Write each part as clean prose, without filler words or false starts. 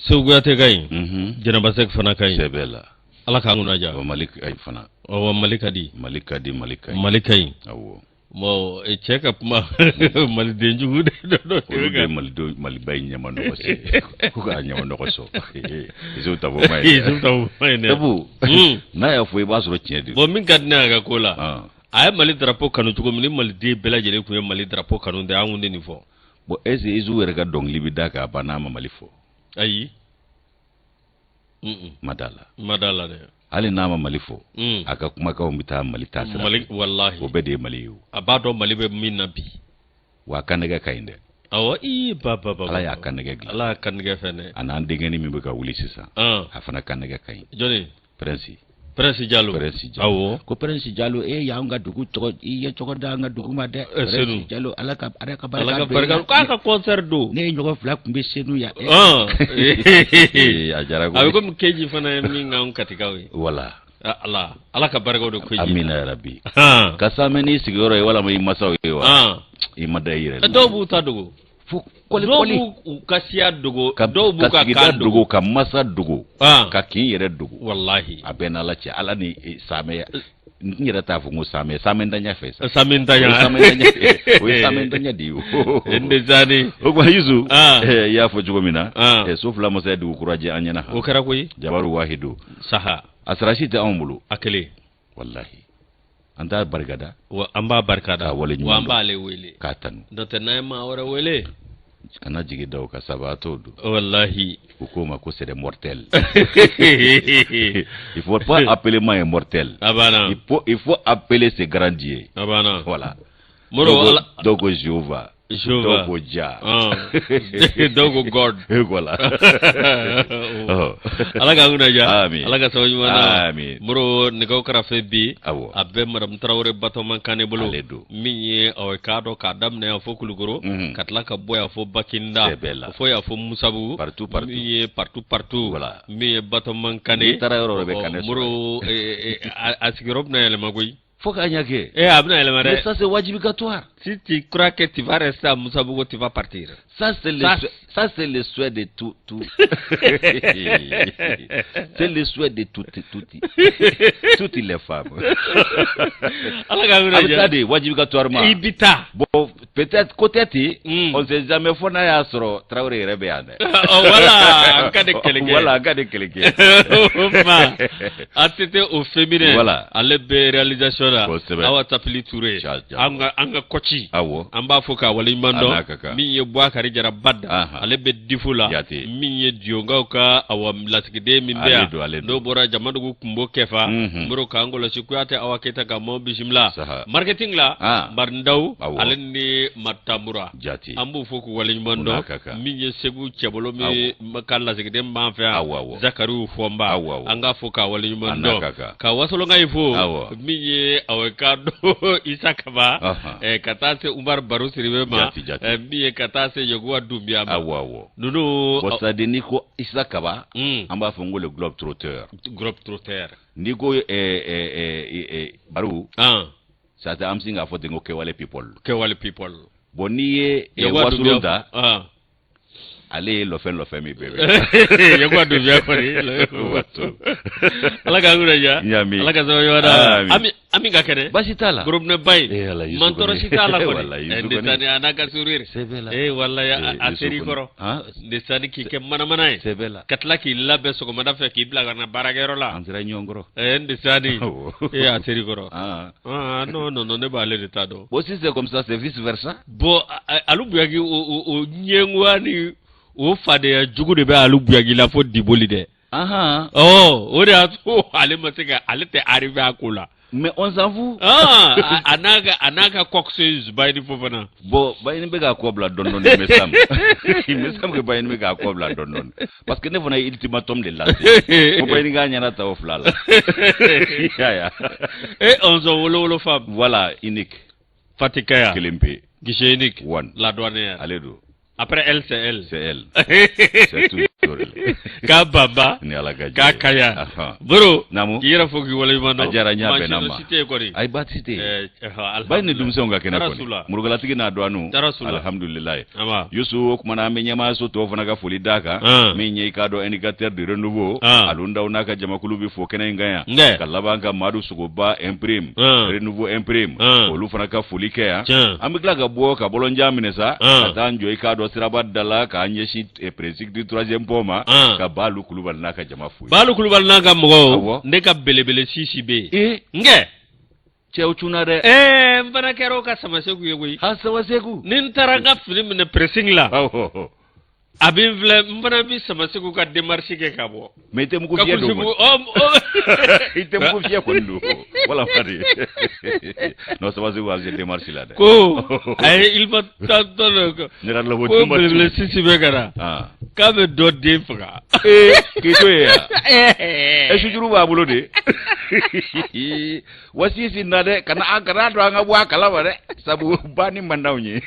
Suguyate kay Janaba Sek fana kay sebela ala ka nguna ja o malik ay fana o malikadi malikai awo mo e cheka ma mal denju de mal bay nyama no ko se ko ga nyama no ko so izo tabo mai ne tabu na ya foi ba so tiedi bo min kadna ga kola ay mali drapeau kanu tugo min mal de bela jele ku mali drapeau kanu de angunde ni fo bo ese izo were ga dong libida ka banama malifo ayi madala de ali nama malifo aka kuma ka umbita malita sira malik wallahi obede maliyu abado malibe min nabi wa kanega kainde awa baba ala ya kanega gla ala kanega fene ana ndengeni mi ka wuli sisa afana kanega kainde joni Prince Diallo awo ko Prince Diallo ya nga dugu to iya to da nga dugu ma de Prince Diallo ala ka barka ka concert do ne nyogo flak mbe senu ya ya jarago awi ko keji fana mi nga on katika wi wala ala ka barka do ko amina ya rabbi kasameni sigoro wala mai masawi wa imada yire do bu ta dugu koli ukasiya dogo do buka kan dogo ka masa dogo ka kin yere dogo wallahi abena la ci ala ni same nyira ta fu same ndanya fe same ndanya di ende zani o ko yuzu ya fo jugo mina so fla mo saydu kuraje anyana o kara koy jabaru wahidu saha asrashi ta amulu akele wallahi anda bargada wa amba barkada wa amba le wele katan dote na ma wara wele kana jigi daw ka sabato du wallahi hukuma ko c'est des mortels il faut pas appeler moi un mortel abana il faut appeler ces grandiers abana voilà moro dogo Jehova dogo ja dogo God voilà alaga nguna ja amin alaga sawu mana amin moro ne ko kara fe bi awo abbe madam Traoré bato man kane bolo minye o kado ka dam ne fo kulugoro katla ka boya fo bakinda fo ya fo musabu partout minye partout voilà minye bato man kane Traoré be kane moro asigirop na ele magoy faut qu'Agnake. Abna elle mais ça c'est wajibicatoire. Si tu crois que tu vas rester à Moussabougou, tu vas partir. Ça c'est le souhait de tout. C'est le souhait de toutes les femmes. Regardez, wajibicatoirement. Ibita. Bon, peut-être côté on sait jamais fona ya soro Traoré rebeane. Voilà, en cas de quelqu'un. Voilà, en cas de quelqu'un. C'était au féminin. Voilà. À la réalisation là. Awa tapili Touré. Anga kochi. Awo. Amba foka wali mando. Mi ye bwa kari jara badda. Ale be difula. Mi ye dionga ka awa latikide mi bea. No bora jamadu kumbo kefa. Muro ka angola shikuyate awa keta ka mo bishimla. Marketing la. Barndau. Ale ni matamura. Ambu foku wali mando. Mi ye segu chebolo mi makala latikide mbanfea. Zakaru fomba. Anga foka wali mando. Ka wasolo nga ifo. Mi ye awekado isakaba katase Umar Baro Siribema mi katase Yogwa Dumbia awo nunu bosadeniko isakaba amba fongo le globe trotteur niko Baro ça ta amsinga fote ngo kewale people boniye wasulunda allez lo fait mi bébé Yogwa Dumbia ko ni alaga ngura ja alaga so yora ami ga kene basitala groupe ne bay mantoro sitala ko ndisani anaka surir wallahi aseri koro ndisani ki ke mana katla ki labe so ko mada fe ki blaga na baragero la andira nyongoro ndisani aseri koro non ne ba le d'état do bo si c'est comme ça c'est vice versa bo alubuyagi o nyengwani o fade jugu de be alubuyagi la fo diboli de o de ato ale mateka ale te arrivé à kola. Mais on s'en fout. Anaka coxeuse bayni fofana. Bon, bayni bega kobla donnon me sam. Il me semble que bayni bega kobla donnon. Parce que ne fona ultimatum de là. Ko bayni ga nyana ta oflala. Ya. On zo wolo femme. Voilà, unique. Fatikaya. Kelimpe. Guichet unique. One. La douanière. Allez do. Après elle, c'est elle. C'est elle. C'est toujours elle. ka bamba ni ala ka ka kaya bro namu yira fogi wala yumano ajara nya be nama cité ko ri ay batite bay ne dum songa kene ko murugala tigi na do anu alhamdulillah yusu kuma na me nyama so to fana ga foli daka me nyei ka do indicateur de renouveau alunda unaka jamakulu bi fo kene ngaya kalaba nga madu sugoba imprime renouveau imprime olu fana ka foli ke ya amigla ga bo ka bolonja minesa ata njo ka do siraba dala ka nyeshi principe du 3e poma ka balu kulubal naka jama fu balu kulubal naka mo ne ka belebele sisi be nge cew cuna de mbana kero ka sama segu yego ha sama segu nin taranga film ne pressing la abin vle mbana bi sama segu ka démarche ke ka bo mete mu ko fiye do ite mu ko fiye ko ndo wala fadi no sama segu al démarche la de ko ay il va tanto ne la bo ko le sisi be gara ka be do de faga ke to ya sujuru ba bulo de wasisi na de kana akara do anga bwa kala bare sabu bani mandawnyi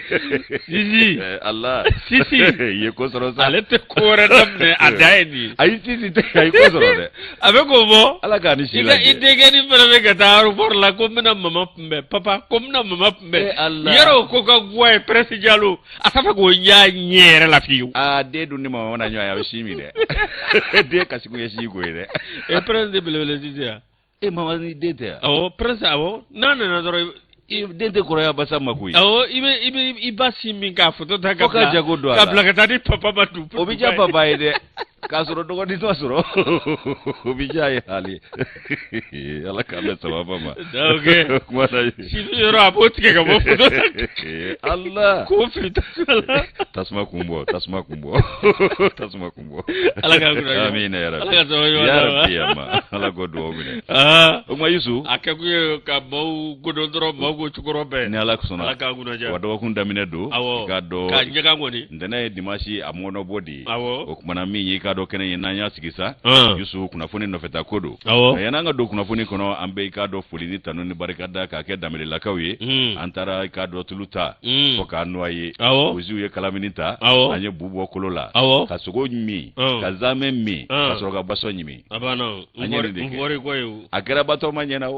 sisi Allah sisi ye ko soro sa alete kore damne adaini ay sisi te ay ko soro de abe ko bo ala ga ni sila ide gani fere ga taru for la ko mena mama pembe papa ko mena mama pembe yero ko ka gwa presi jalo asafa ko nya nyere la fiu de du ni mama na nyoya bishimi de de kasiku yeshi ko de e presi de bele sisi mama ni dete presi awo nana doro dente koroya basa makui ibe ibasi minga foto ta kabla ka tadi papa batu obija papa ide kasoro dogo di tosoro obija hali ala kala sababa ma okay kumana si yoro abot ke ka foto Allah ko fita tasma kumbo ala ka gura amin ya rabbi ala ka ya rabbi ama ala godo obine uma yusu akaku ka bo godo dro go chukorobe ni ala kusona ala ka guna ja wado ko ndamine do ka nyega ngoni ndene dimashi amono bodi okumana mi yi ka do kene yinanya sigisa yusu kuna funi no feta kodo yana nga do kuna funi kono ambe ka do fulini tanoni barikada ka ke damile la kawi antara ka do tuluta ko ka noye ozu ye kalaminita anye bubo kolola ka sogo mi ka zame mi ka soga baso nyimi abana ngori koyo akera bato manyena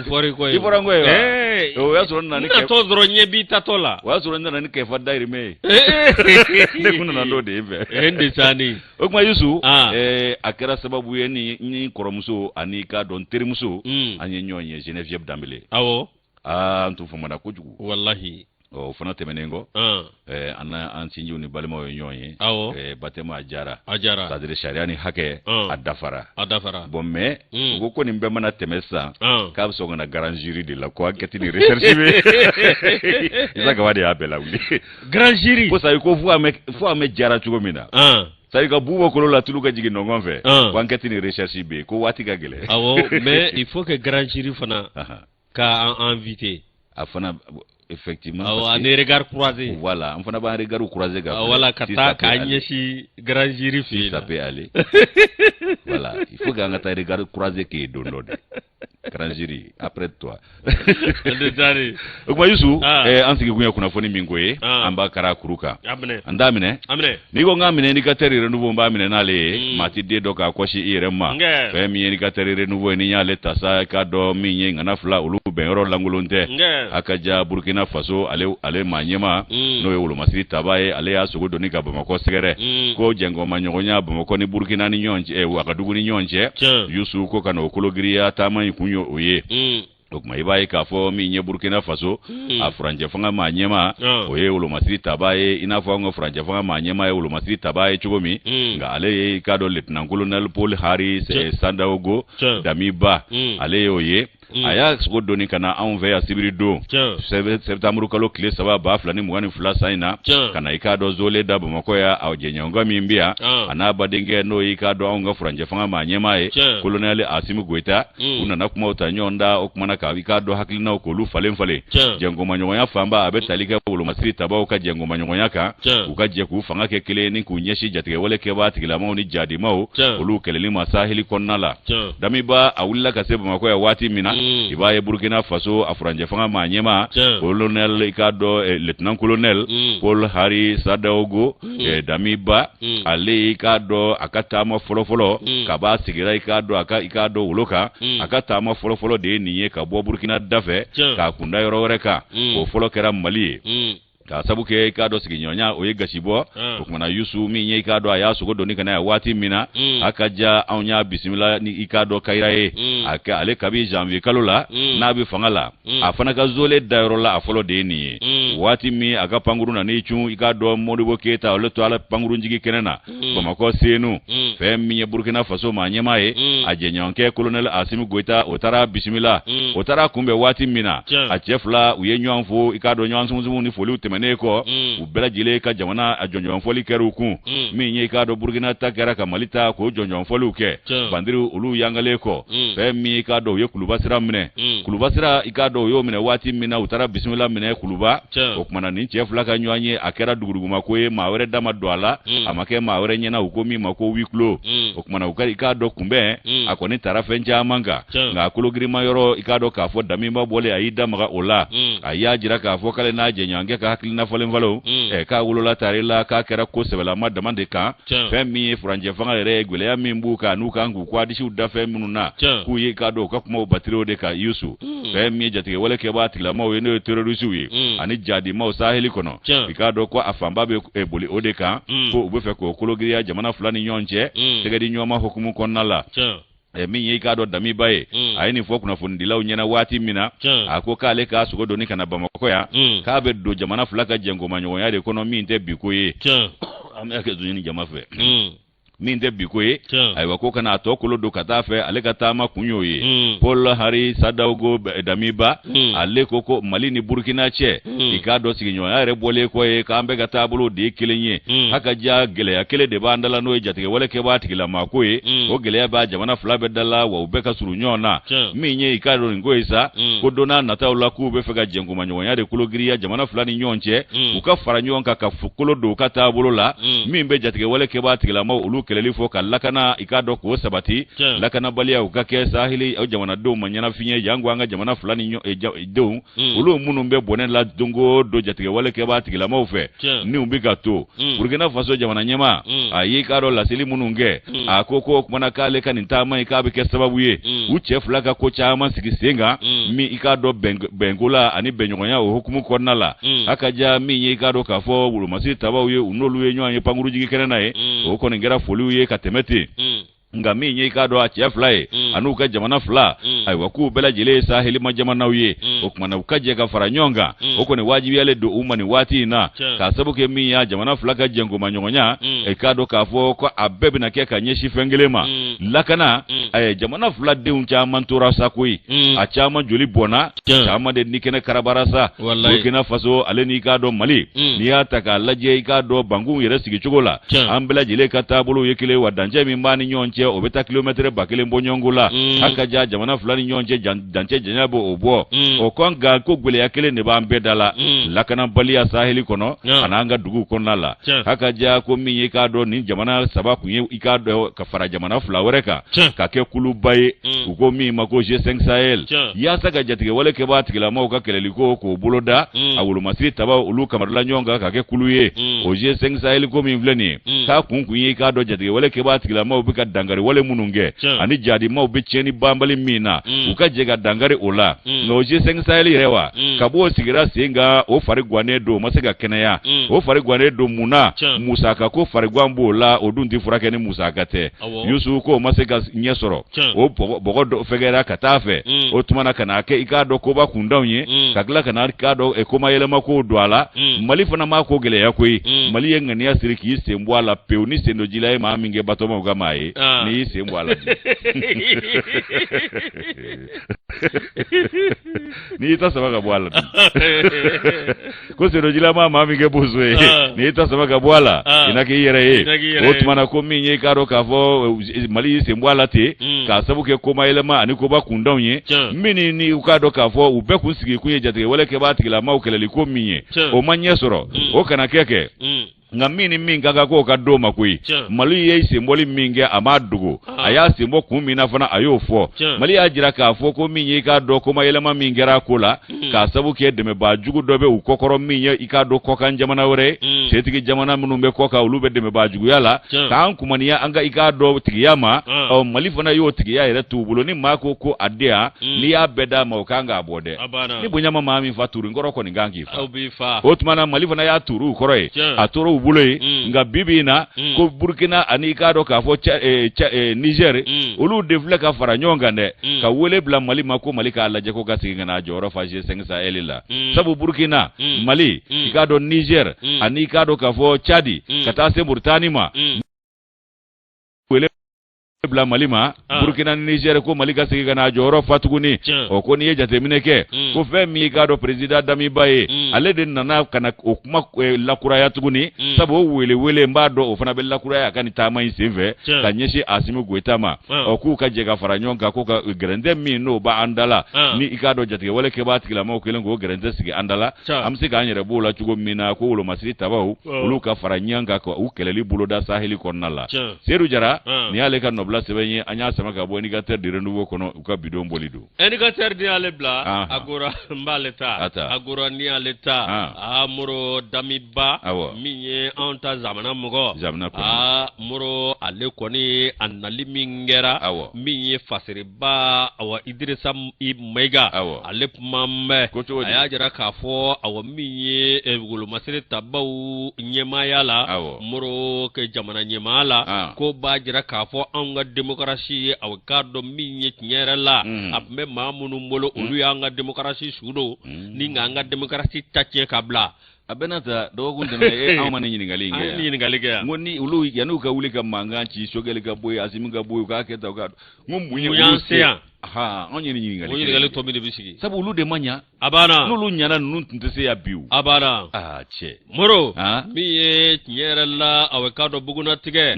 ngori koyo iborango o ya soro nani ke to dro nyebi tatola wa soro nani ke fa dairi me ne kuna na ndo de ebe ende sani okuma yusu akera sababu ye ni koromuso ani ka don terimuso anye nyonye Geneviève Dambele ntu fumana kujugu wallahi o fana temenengo ana ansinju ni balima yo nyonye batema ajara sadire shariani hake adafara bomme goko ni mbema temesa ka so ngana grand jury de la ko enquête ni recherche be izaka wadi apela uli grand jury ko sa ko fu ame jara chugomina sai ka bubo ko la tuluka jigi nongon fe ko enquête ni recherche be ko wati ga gele mais il faut que grand jury fana ka invité afana effectivement un regard croisé voilà on fana ba regard croisé ga voilà kata ka nyeshi grand jury fi ça peut aller voilà il faut que ngata regard croisé qui dondo grand jury après toi ndezari okuma yusu ansiki kunya kuna foni mingoye amba kara kuruka andamine niko ngamine ni katerire nubo mbamine nale mati de doka kwashi irema femi ni katerire nubo ni nyale tasa ka do minye ngana fula ulu benro langulunte akaja Burkina Faso ale manyema no yewulo masiri tabaye ale ya sogo doni ka Bamako segere ko jengo manyonya Bamako ni Burkina ni nyonje wakadugu ni nyonje yusu ko kana okologiria tama kunyo oye donc maibaye ka fo mi nye Burkina Faso a franje fanga manyema oye ulo masiri tabaye ina fo ngo franje fanga manyema e ulo masiri tabaye chugomi nga ale ka do lieutenant colonel Paul Harris Sandaogo Damiba ale oye aya sogo doni kana anve ya sibiri do septembre kalo kile saba ba flani mwani fula saina kana ikado zole da Bamako ya awjenya ngo mimbia ana badenge no ikado anga franje fanga manyema e colonel Asimi Goita una nakuma utanyonda okumana ka ikado hakilina okolu fale jengo manyongo ya famba abetalika ulo masiri tabao ka jengo manyongo yaka ukaje kufanga ke kile ni kunyeshi jatike wale ke batikila mauni jadi mau ulu keleli masahili konnala Damiba awulla ka sebe Bamako ya wati mina ibaye Burkina Faso afuranje fanga manyema colonel ikado lieutenant colonel Paul Hari Sadaogo Damiba ale ikado akatama folofolo kaba sigira ikado uloka akatama folofolo de niye kabo Burkina dafe ka kunda yoro reka o folo kera Mali ka sabu ke ikado siginyonya o yegashibo kumana Yusu mi nye ikado aya sugo doni kana wati mina akaja aunya bismillah ni ikado kairae aka ale kabi janvier kalola na bi fangala afana ka zole dairo la afolo de ni wati mi aka panguru na ni chu ikado modibo keta ole to ala panguru njigi kenena bamako senu fe mi Burkina Faso manyemae ajenyonke colonel Asimi Goita otara bismillah otara kumbe wati mina achefla uyenyanfo ikado nyansumu ni foli neko ubela jile ka jamana ajonjon foli keruku mi nye ka do Burkina takara ka Malita ko jonjon foli ke bandiru ulu yangale ko fe mi ka do ye kulubasira mine kulubasira ikado yo mine wati mina utara bismillah mine kuluba okmana ni chefla ka nyanye akera duguruguma ko ye mawere dama doala amake mawere nyena ukomi mako wiklo okmana ukari ikado kumbe akoni tarafe nja manga nga kulugirima yoro ikado ka fo damimba bole aida maga ola aya jira ka fo kale na jenyange ka na folen valo ka wolola tarila ka kera ko sebela madama de ka femi franje fanga re gwele ya mimbu ka nuka ngu kwa dishi uda femi nuna ku ye ka do ka kuma batiro de ka Yusu femi jati wala ke ba tila ma we no terrorisu yi ani jadi ma saheli kono ikado kwa afamba be eboli odeka ko ubefe ko kologiya jamana fulani nyonje tegadi nyoma hukumu konnala mi ye ka do dami baye ayini fo kuna fundila unyana wati mina ako kale ka sugo doni kana Bamako ya ka be do jamana fulaka jengo manyo ya economy nte bikoye ameke zuni jama fe minde bikoye aywa ko kana to kolo do katafe ale katama kunyoye Paul Hari Sadaogo Damiba ale koko Mali ni Burkina che ikado siginyo ya rebole ko e kambe katabulu de kilenye haka ja gele ya kele de bandala no ejatike wale ke batikila makoye o gele ya ba jamana flabe dala wa ubeka surunyona minye ikado ngoisa kodona nataula ku be fega jengo manyo ya de kulogiri ya jamana fulani nyonche ukafara nyonka ka fukulo do katabulu la mimbe jatike wale ke batikila ma ulu keleli fo lakana ikado ko sabati lakana balia ukake sahili au jamana do manyana finye yangu anga jamana fulani nyo do ulu munu mbe bonen la dongo do jatike wale ke batikila ma ufe ni umbika to Burkina Faso jamana nyema ayi karo la sili munu nge akoko kumana kale kanintama ikabe ke sababu ye uche fulaka ko chama sikisenga mi ikado bengola ani benyonya hukumu konnala akaja mi ye ikado kafo bulu masi tabawu ye unolu ye nyo panguru jigi kenena ye oko ngera folu ye katemeti nga mi nye ikado achefla anuka jamana fla ay waku bela jile saheli majamana uye okmana ukaje ka faranyonga oko ni wajibi yale do umani wati na kasabu ke mi ya jamana fla ka jengo manyongonya ikado kafo ko abebe na keka nyeshi fengelema lakana ay jamana fla de uncha mantura sakui achama joli bona chama de nikene karabarasa Burkina Faso aleni ikado Mali ni ataka laje ikado bangu yere sigi chugola ambela jile katabulu yekile wadanje mimbani nyonche obeta kilometre bakile mbonyongula akaja jamana fulani nyonje danche janyabo obo okonga ko gwele yakele ne bambedala lakana balia saheli kono ananga dugu konala akaja ko miye kado ni jamana sabaku ye ikado kafara jamana fulawereka kake kulubaye uko mi mako G5 Sahel ya saka jatike wale ke batikila mo kakele liko ko buloda awulu masiri taba ulu kamarla nyonga kake kuluye o G5 Sahel ko mi vleni ka kunku ye kado jatike wale ke batikila mo bika dangari wale mununge ani jadi mau becheni bambali mina ukajega dangare ola no G5 Sahel rewa kabo sigira singa o farigwane do masega kenaya o farigwane do muna musaka ko farigwambo la odundi furake ni musaka te Yusu ko masega nyesoro o bogodo fegera katafe o tumana kana ke ikado ko ba kundawnye kagla kana ikado e koma yele mako dwala Mali fana mako gele yakoi Mali yengani ya siriki sembwala peuni sendo jilae maaminge batoma ugamae ni sembwala ni ita sabaga bwala ko sendo jila maaminge buzwe ni ita sabaga bwala inake yere otumana ko minye karo kafo Mali sembwala te ka sabuke koma elema ani ko ba kundawnye mini ni ukado kafo ube kunsigi kunye jatike wale ke batikila ma ukele liko minye o manye soro o kana keke nga mini minga ga ko ka do makui mali ye semboli minga amadugo aya sembo kumina fana ayo fo mali ajira ka fo ko minye ka do ko mayelema mingera kola ka sabu ke deme ba jugu dobe u kokoro minye ika do ko kan jamana wore setigi jamana munumbe ko ka ulube deme ba jugu yala ka an kumaniya anga ika do tigiyama o mali fana yo tigiya ere tubulo ni mako ko adea ni ya beda ma kanga abode ni bunyama mami faturu ngoro ko ni gangi fa otmana mali fana ya turu koroye atoro ubulo nga bibina ko Burkina ani ka do ka fo Niger olu devle ka fara nyonga ne ka wole bla mali mako mali ka alaje ko gasi ngana joro fa je sengsa elila sabu Burkina mali ka do Niger ani ka do ka fo Chadi kata se Mauritania wole bla malima Burkina Niger ko malika sigi kana joro fatuguni o ko ni jate mineke ko fe mi ga do president Dami Baye ale den nana kana o kuma lakura ya tuguni sabo wele mbado o fana be lakura ya kan tama insive kanyeshi Asimi Goitama o ku ka je ga faranyonga ko ka grande mi no ba andala ni ikado jate wale ke ba tigila mo ko lengo grande sigi andala amsi ga nyere bola tugo mina ko ulo masiri tabahu ulu ka faranyanga ko ukeleli buloda saheli konnala seru jara ni ale kan bla sebenye anya sama ka bo indicateur de renouveau kono ka bidon bolido indicateur de ale bla agora mbaleta agora ni aleta amuro Damiba minye anta zamana mugo muro ale koni anali mingera minye fasiriba awa Idrissa Mega ale pumambe aya jara ka fo awa minye gulu masire tabaw nyema yala muro ke jamana nyemala ko ba jara ka fo anga demokrasi awkado minye nyera la abme mamunu mbolo olu yanga demokrasi sudo ninga anga demokrasi tache kabla abenata dogun de awmane nyini ngalinga ngoni ulu yanu ka ulika manganchi sogele ka boy Asimi ka boy ka keta ka ngumunye ulusia onye nyini ngalinga onye ngale to mi de bisigi sabu ulu de manya abana nulu nyana nun ntese ya biu abana che moro mi nyera la awkado buguna tige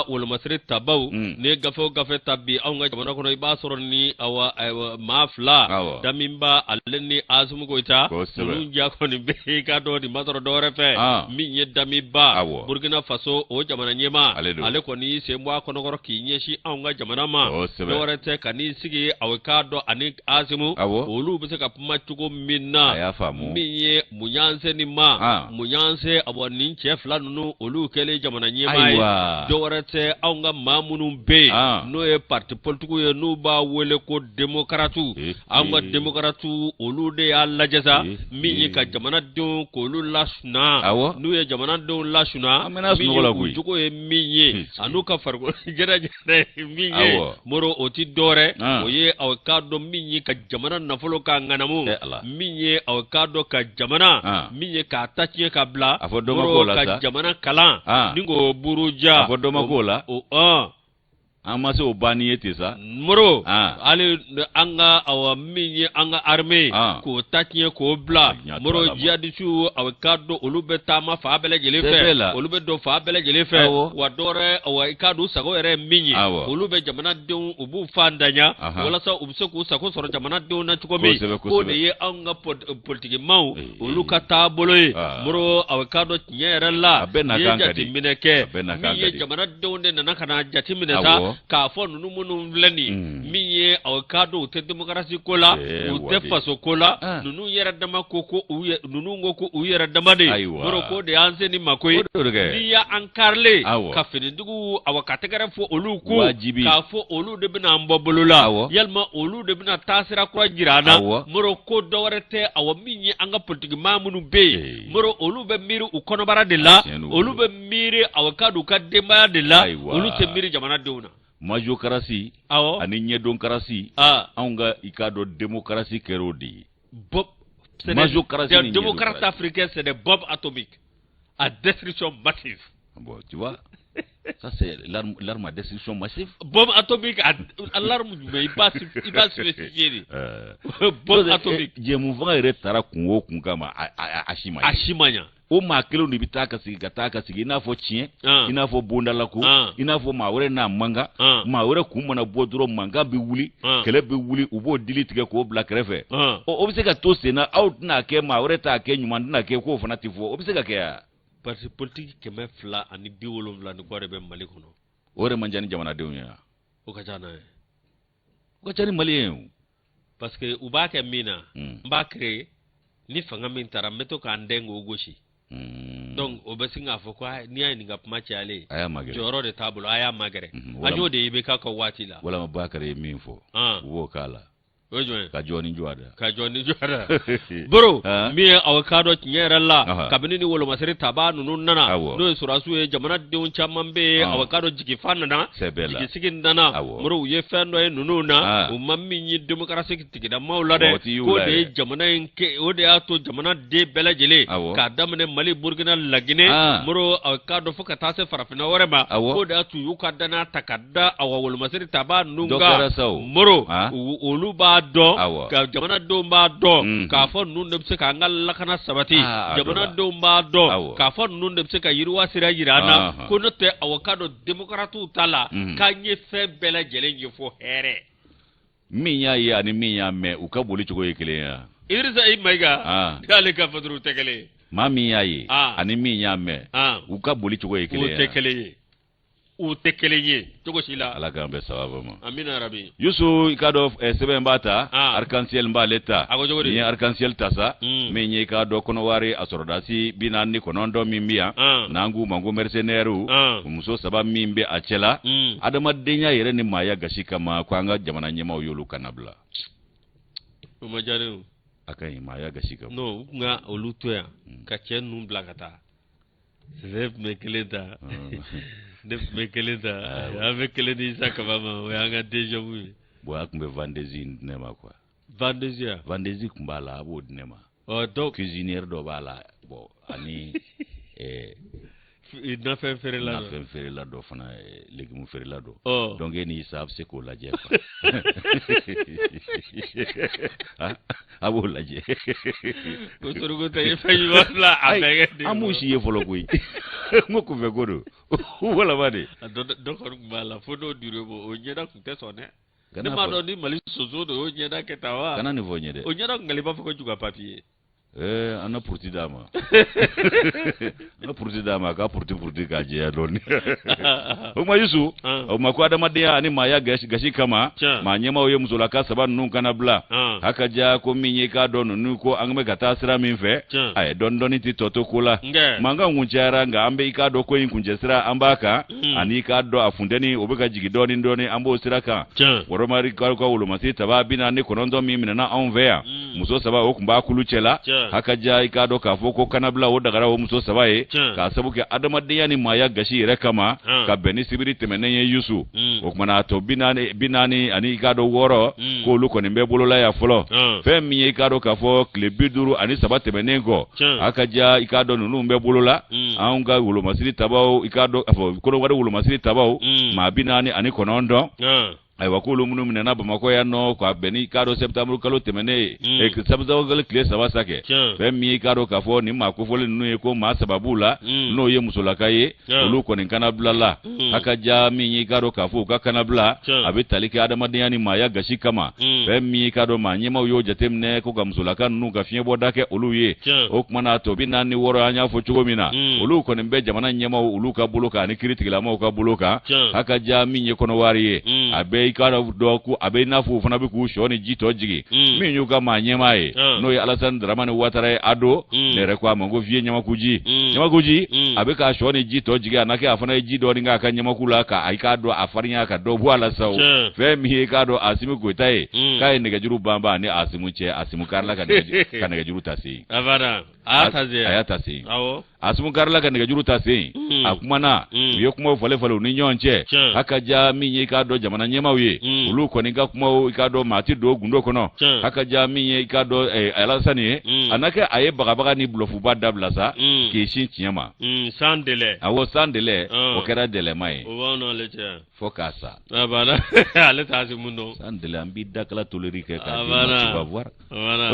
wala masri tabaw ne gafe tabbi awga jamana kono iba soroni awa mafla Damimba aleni Asimi Goita nunja koni be ka do di matoro dore fe mi Damiba Burkina Faso o jamana nyema ale koni se mwa kono goro kinyeshi awga jamana ma dore te kani sigi awkado ani Asimu olu bese ka puma tugo minna mi munyanse ni munyanse aboni chef la nunu olu kele jamana nyema dore te awga mamunu be no e parti politiku ye no ba wele ko demokratu awga demokratu olu de alla jaza mi ka jamana don ko lu lasuna nu ye jamana don lasuna mi juko e mi anu ka fargo jera mi moro oti dore o ye awkado mi ka jamana nafolo ka nganamu mi awkado ka jamana mi ka tachi ka bla moro ka jamana kala ningo buruja afodoma kola amase obani yetesa moro ale anga awa minye anga arme ko tatie ko bla moro jiadisu awkado olube tama fa bele jelefe olube do fa bele jelefe wadore awa ikado sago ere minye olube jamana don ubu fandanya wala sa ubse ko sako soro jamana don na tukomi ko ne ye anga politique maw oluka taboloy moro awkado nyere la ye jati mineke minye jamana don de nakana jati minesa ka fo nunu munu leni miye awkado te demokrasi kola te faso kola nunu yera dama koko nunu ngoko uyera dama de moro ko de anse ni makoy niya ankarle ka finidugu awakategara fo oluku ka fo olu de bina mbobulula yalma olu de bina tasira kwa jirana moro ko dowrete awamiye anga politique mamunu be moro olu be miru ukono bara de la olu be miri awkado ka demba de la olu te miri jamana deuna majokrasi ani nyedon karasi anga ikado demokrasi kerodi bob majokrasi la démocratie africaine c'est des bombes atomiques à destruction massive bon tu vois ça c'est l'arme à destruction massive bombe atomique à l'arme mais il passe spécifié bombe atomique je mouvement retara kungo kungama ashimanya o ma kelo ni bitaka sigi ina fo chien ina fo bonda lako ina fo mawre na manga mawre kumona bodro manga bi wuli kele bi wuli ubo dilitike ko black refe o obise ka to sena out na ke mawre ta ke nyuma na ke ko fana tifo obise ka ke parti politique kɛmɛ 2 ani 70 ni kɔre bɛ Mali kɔnɔ o de man ca ni jamanadenw ye o ka ca n'a ye o ka ca ni maliyɛn ye parce que u b'a kɛ min na n b'a créer ni fanga min taara n bɛ to k'an den k'o gosi donc o bɛ sin k'a fɔ ko n'i y'a ɲininka ka kuma cayalen jɔyɔrɔ de t'a bolo a y'a magɛrɛ a y'o de ye i bɛ k'a ka waati la walama Bakari ye min fɔ u b'o k'a la ka jɔni jɔada bro min ye avocado tiɲɛ yɛrɛ la kabini ni wolomasiri taba ninnu nana n'o ye sɔrɔsiw ye jamanadenw caman bɛ yen avocado jigi fa nana jigisigi nana moro u ye fɛn dɔ ye ninnu na u ma min ye démocratie tigidamaw la dɛ k'o de ye jamana in kɛ o de y'a to jamanaden bɛɛ lajɛlen k'a daminɛ Mali Burkina Laginɛ moro avocado fo ka taa se farafinna wɛrɛ ma k'o de y'a to u y'u ka danaya ta ka da wolomasiri taba ninnu kan moro olu b'a dɔn ka jamanadenw b'a dɔn k'a fɔ ninnu de bɛ se k'an ka lakana sabati jamanadenw b'a dɔn k'a fɔ ninnu de bɛ se ka yiriwa sira yira an na ko n'o tɛ avocado démocratew ta la k'an ye fɛn bɛɛ lajɛlen ye fo hɛrɛ min y'a ye ani min y'a mɛn u ka boli cogo ye kelen ye Idrissa Maïga k'ale ka fɛturu tɛ kelen ye maa min y'a ye ani min y'a mɛn u ka boli cogo ye kelen ye u tɛ kelen ye u tɛ kelen ye cogo si la ala k'an bɛɛ sababu ma amina rabi Yusu i k'a dɔn sɛbɛn b'a ta arc-en-ciel b'ale ta ni ye arc-en-ciel ta sa min ye i k'a dɔn kɔnɔwari a sɔrɔdasi 49 min bɛ yan n'an k'u ma ko mercenaires muso 3 min bɛ a cɛla adamadenya yɛrɛ ni maaya gasi kama ko an ka jamana ɲɛmaaw y'olu kana bila o ma diya ne ye a ka ɲi maaya gasi kama non u ka olu to yan ka cɛ ninnu bila ka taa ne tun bɛ kelen ta ne tun bɛ kelen ta an bɛ kelen di Isa Kaba ma o y'an ka déjà vu ye bon a tun bɛ Vendezi di ne ma quoi Vendezi ya Vendezi tun b'a la a b'o di ne ma donc cuisinière dɔ b'a la bon ani nafɛn feerela dɔ fana légume feerela dɔ donc e ni Isa a bɛ se k'o lajɛ quoi a b'o lajɛ ko Sorogo tɛ ye fɛn ɲuman fila a bɛɛ kɛ an m'u si ye fɔlɔ koyi n ko kunfɛ ko don walama de dɔ kɔni tun b'a la fo n'o dir'o ma o ɲɛda tun tɛ sɔn dɛ ne m'a dɔn ni Mali soso de y'o ɲɛda kɛ tan wa kana nin fɔ n ye dɛ o ɲɛda tun kɛlen b'a fɔ ko juga papier an na puruti d'a ma a ka puruti k'a jɛya dɔɔni o ma Yusu o ma ko adamadenya ani maaya gasi kama maa ɲɛmaaw ye musolaka 3 ninnu kana bila a ka diya ko min ye k'a dɔn ninnu ko an bɛ ka taa sira min fɛ a ye dɔɔni tɛ tɔ to ko la mankan kun cayara nka an bɛ i k'a dɔn ko in kuncɛ sira an b'a kan ani i k'a dɔn a funtɛni o bɛ ka jigin dɔɔni an b'o sira kan Woromari ka wolomasi taba 49 min minɛna anw fɛ yan muso 3 o tun b'a kulu cɛ la haka ja i k'a dɔn k'a fɔ ko kanabila o dagara o muso 3 ye k'a sabu kɛ adamadenya ni maaya gasi yɛrɛ kama ka bɛn ni sibiri tɛmɛnen ye Yusu o kumana a tɔ 40 ani i k'a dɔn 6 k'olu kɔni bɛ bolola ya fɔlɔ fɛn min ye i k'a dɔn k'a fɔ tile 53 tɛmɛnen kɔ haka ja i k'a dɔn ninnu bɛ bolola anw ka wolomasiri tabaw i k'a dɔn Kolowari wolomasiri tabaw maa 49 ayiwa k'olu minnu minɛna Bamakɔ yan nɔ k'a bɛn ni k'a dɔn septembre kalo tɛmɛnen ye septembre kalo tile 3 sa kɛ fɛn min ye k'a dɔn k'a fɔ nin maa kofɔlen ninnu ye ko maa 3 b'u la n'o ye musolaka ye olu kɔni kanabila la a ka ja min ye k'a dɔn k'a fɔ u ka kanabila a bɛ tali kɛ adamadenya ni maaya gasi kama fɛn min ye k'a dɔn maa ɲɛmaaw y'o jateminɛ ko ka musolaka ninnu ka fiɲɛbɔda kɛ olu ye o kumana tɔ 46 an y'a fɔ cogo min na olu kɔni bɛ jamana ɲɛmaaw olu ka bolo kan ani kiiritigilamaw ka bolo kan a ka ja min ye Kɔnɔwari ye a bɛ i k'a dɔn ko a bɛ i n'a fɔ u fana bɛ k'u sɔ ni ji tɔ jigi min y'u ka maa ɲɛmaa ye n'o ye Alassane Dramane Ouattara ye Ado ne yɛrɛ ko a ma ko vieux Ɲamakuji a bɛ k'a sɔ ni ji tɔ jigi a na kɛ a fana ye ji dɔɔni k'a ka ɲamaku la k'a k'a dɔn a farinya ka dɔ bɔ a la sa o fɛn min ye k'a dɔn Asimi Goyita ye k'a ye nɛgɛjuru banban ani Asimu cɛ Asimu karila ka nɛgɛjuru ta se yen a y'a ta se yen Asimu karila ka nɛgɛjuru ta se yen a kumana u ye kumaw falen u ni ɲɔgɔn cɛ a ka ja min ye k'a dɔn jamana ɲɛmaaw ye olu kɔni ka kumaw i k'a dɔn maa ti don gundo kɔnɔ a ka ja min ye i k'a dɔn Alassane ye a na kɛ a ye bagabaga ni bulofuba dabila sa k'i sin tiɲɛ ma sans délai awɔ sans délai o kɛra délaiman ye o b'anw n'ale cɛ fo k'a sa ale t'a se mun dɔn sans délai an b'i dakala toleri kɛ k'a di ma tu vas voir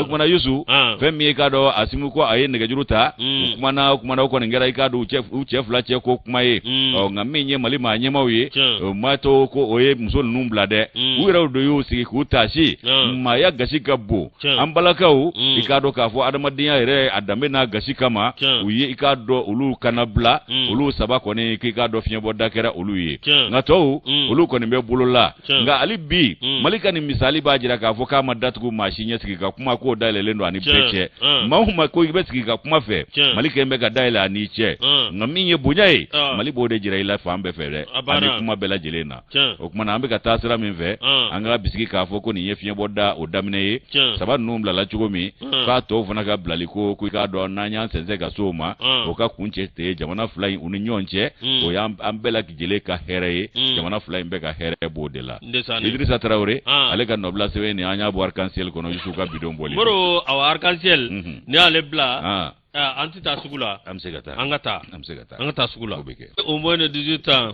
o kumana Yusu fɛn min ye k'a dɔn Asimu ko a ye nɛgɛjuru ta o kumana jamana ko ngara ka do chef la che ko kuma ye nga menye mali ma nyema ye mato ko oye muso numbla de wira do yo sigi ku tashi ma ya gashi gabbo ambalakaw ikado ka fo adamadiya ire adame na gashi kama uye ikado ulu kanabla ulu sabako ne ikado fiye boda kera ulu ye ngato ulu ko ne be bululla nga ali bi malika ni misali ba jira ka fo kama datugo machine sigi ka kuma ko dalele ndo ani peche mahuma ko ibe sigi ka kuma fe malika embe ga dalele ani che ngaminye bunyaye mali bode jira ila fambe fere ani kuma bela jelena o kuma na ambe ka tasira min fe anga bisigi ka fo ko ni ye fiye boda o damne ye saba numbla la chugomi ka to fana ga blaliko ku ka do na nya senze ga soma o ka kunche te jamana fly uni nyonche o ya ambela kijele ka here jamana fly mbe ka here bodela Idrissa Traoré ale ka nobla sewe ni anya bo arc-en-ciel kono yusuka bidon boli moro aw arc-en-ciel ni ale bla anti ta sugula amsegata angata sugula au moins de 18 ans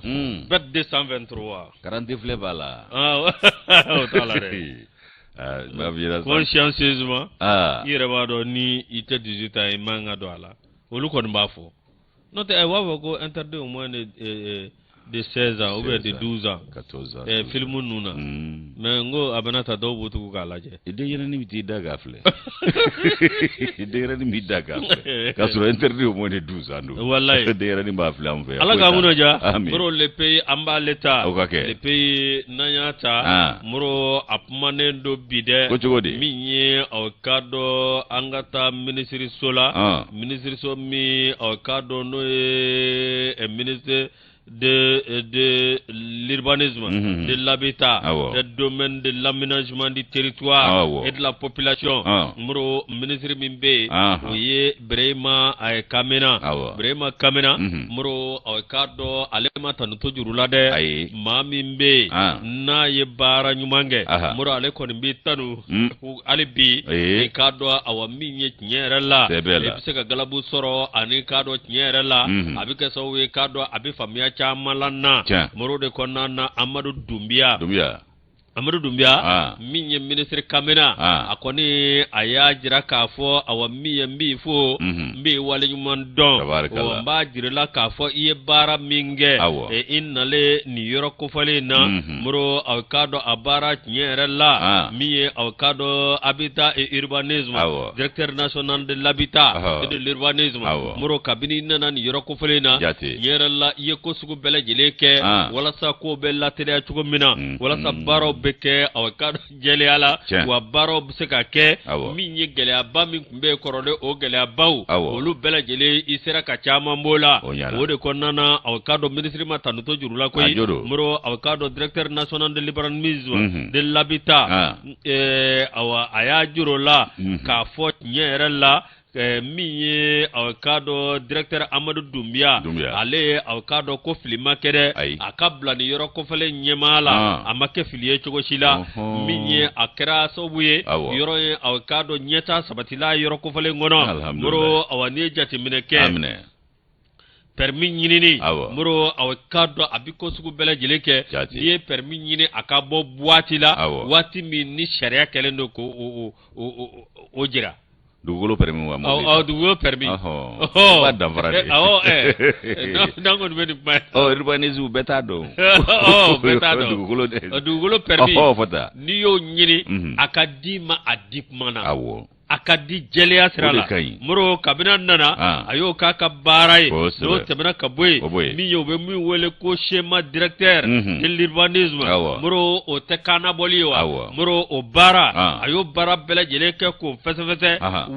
bête 223 40 fleurs bala o tala re consciencieusement yere ba do ni ite 18 ans manga do ala olu ko mba fo non te wa ko interdit au moins de 16 ans ou bien de 12 ans 14 ans film nuna mais ngo abanata do butu ka laje ide yene ni miti daga fle ide yene ni miti daga fle kasuro interdit au moins de 12 ans do wallahi ide yene ni ba fle am fe ala ga muno ja moro le pays amba leta le pays nanyata moro apmane do bide minye au kado angata ministre sola ministre so mi au kado no ministre de l'urbanisme, de l'habitat, du domaine de l'aménagement du territoire et de la population. Muro ministre Mimbe, oye Brema ay Kamena, Brema Kamena, muro ay kado alema tanuto jurulade, Mamimbe, na ye bara nyumange, muro ale konimbi tanu, alibi, kado awaminye nyerela, ebiseka galabu soro ani kado nyerela, abike sawe kado abifamia chamalana moro de konana Amadou Doumbia minye ministre Kamena akoni aya jira ka fo awamiye mbi fo mbi wale nyuman don o mba jirela ka fo iye bara minge innale ni yoro ko fale na moro awkado abara nyerela miye awkado habitat et urbanisme directeur national de l'habitat et de l'urbanisme moro kabini nana ni yoro ko fale na nyerela iye ko sugu bele jeleke wala sa ko bella tele chugo mina wala sa baro beke awakado jele ala wa baro biseka ke minye gele aba min kumbe korode o gele abaw olu bela jele isera ka chama mbola o de konana awakado ministre matanuto jurula koy muro awakado directeur national de l'urbanisme de l'habitat awa aya jurola ka fot nyerela minye awkado directeur Amadou Doumbia ale awkado ko filima kede akabla ni yoro ko fele nyemala amake filie chogo shila minye akra sobuye yoro awkado nyeta sabatila yoro ko fele ngono muro awani jati mineke permis nyinini muro awkado abiko sugu bele jeleke die permis nyini akabo boîte la wati min ni sharia kelendo ko ojira dugolo permis wa mo dugolo permis ba damfara nango nbeni ba urbanisme betado dugolo permis fata ni yo nyini akadima adipmana akadi jeliya sirala muro kabina nana ayo kaka baray no tabana kaboy mi yo be mi wele ko schéma directeur de l'urbanisme muro o tekana boliwa muro o bara ayo bara bela jeleke ko fese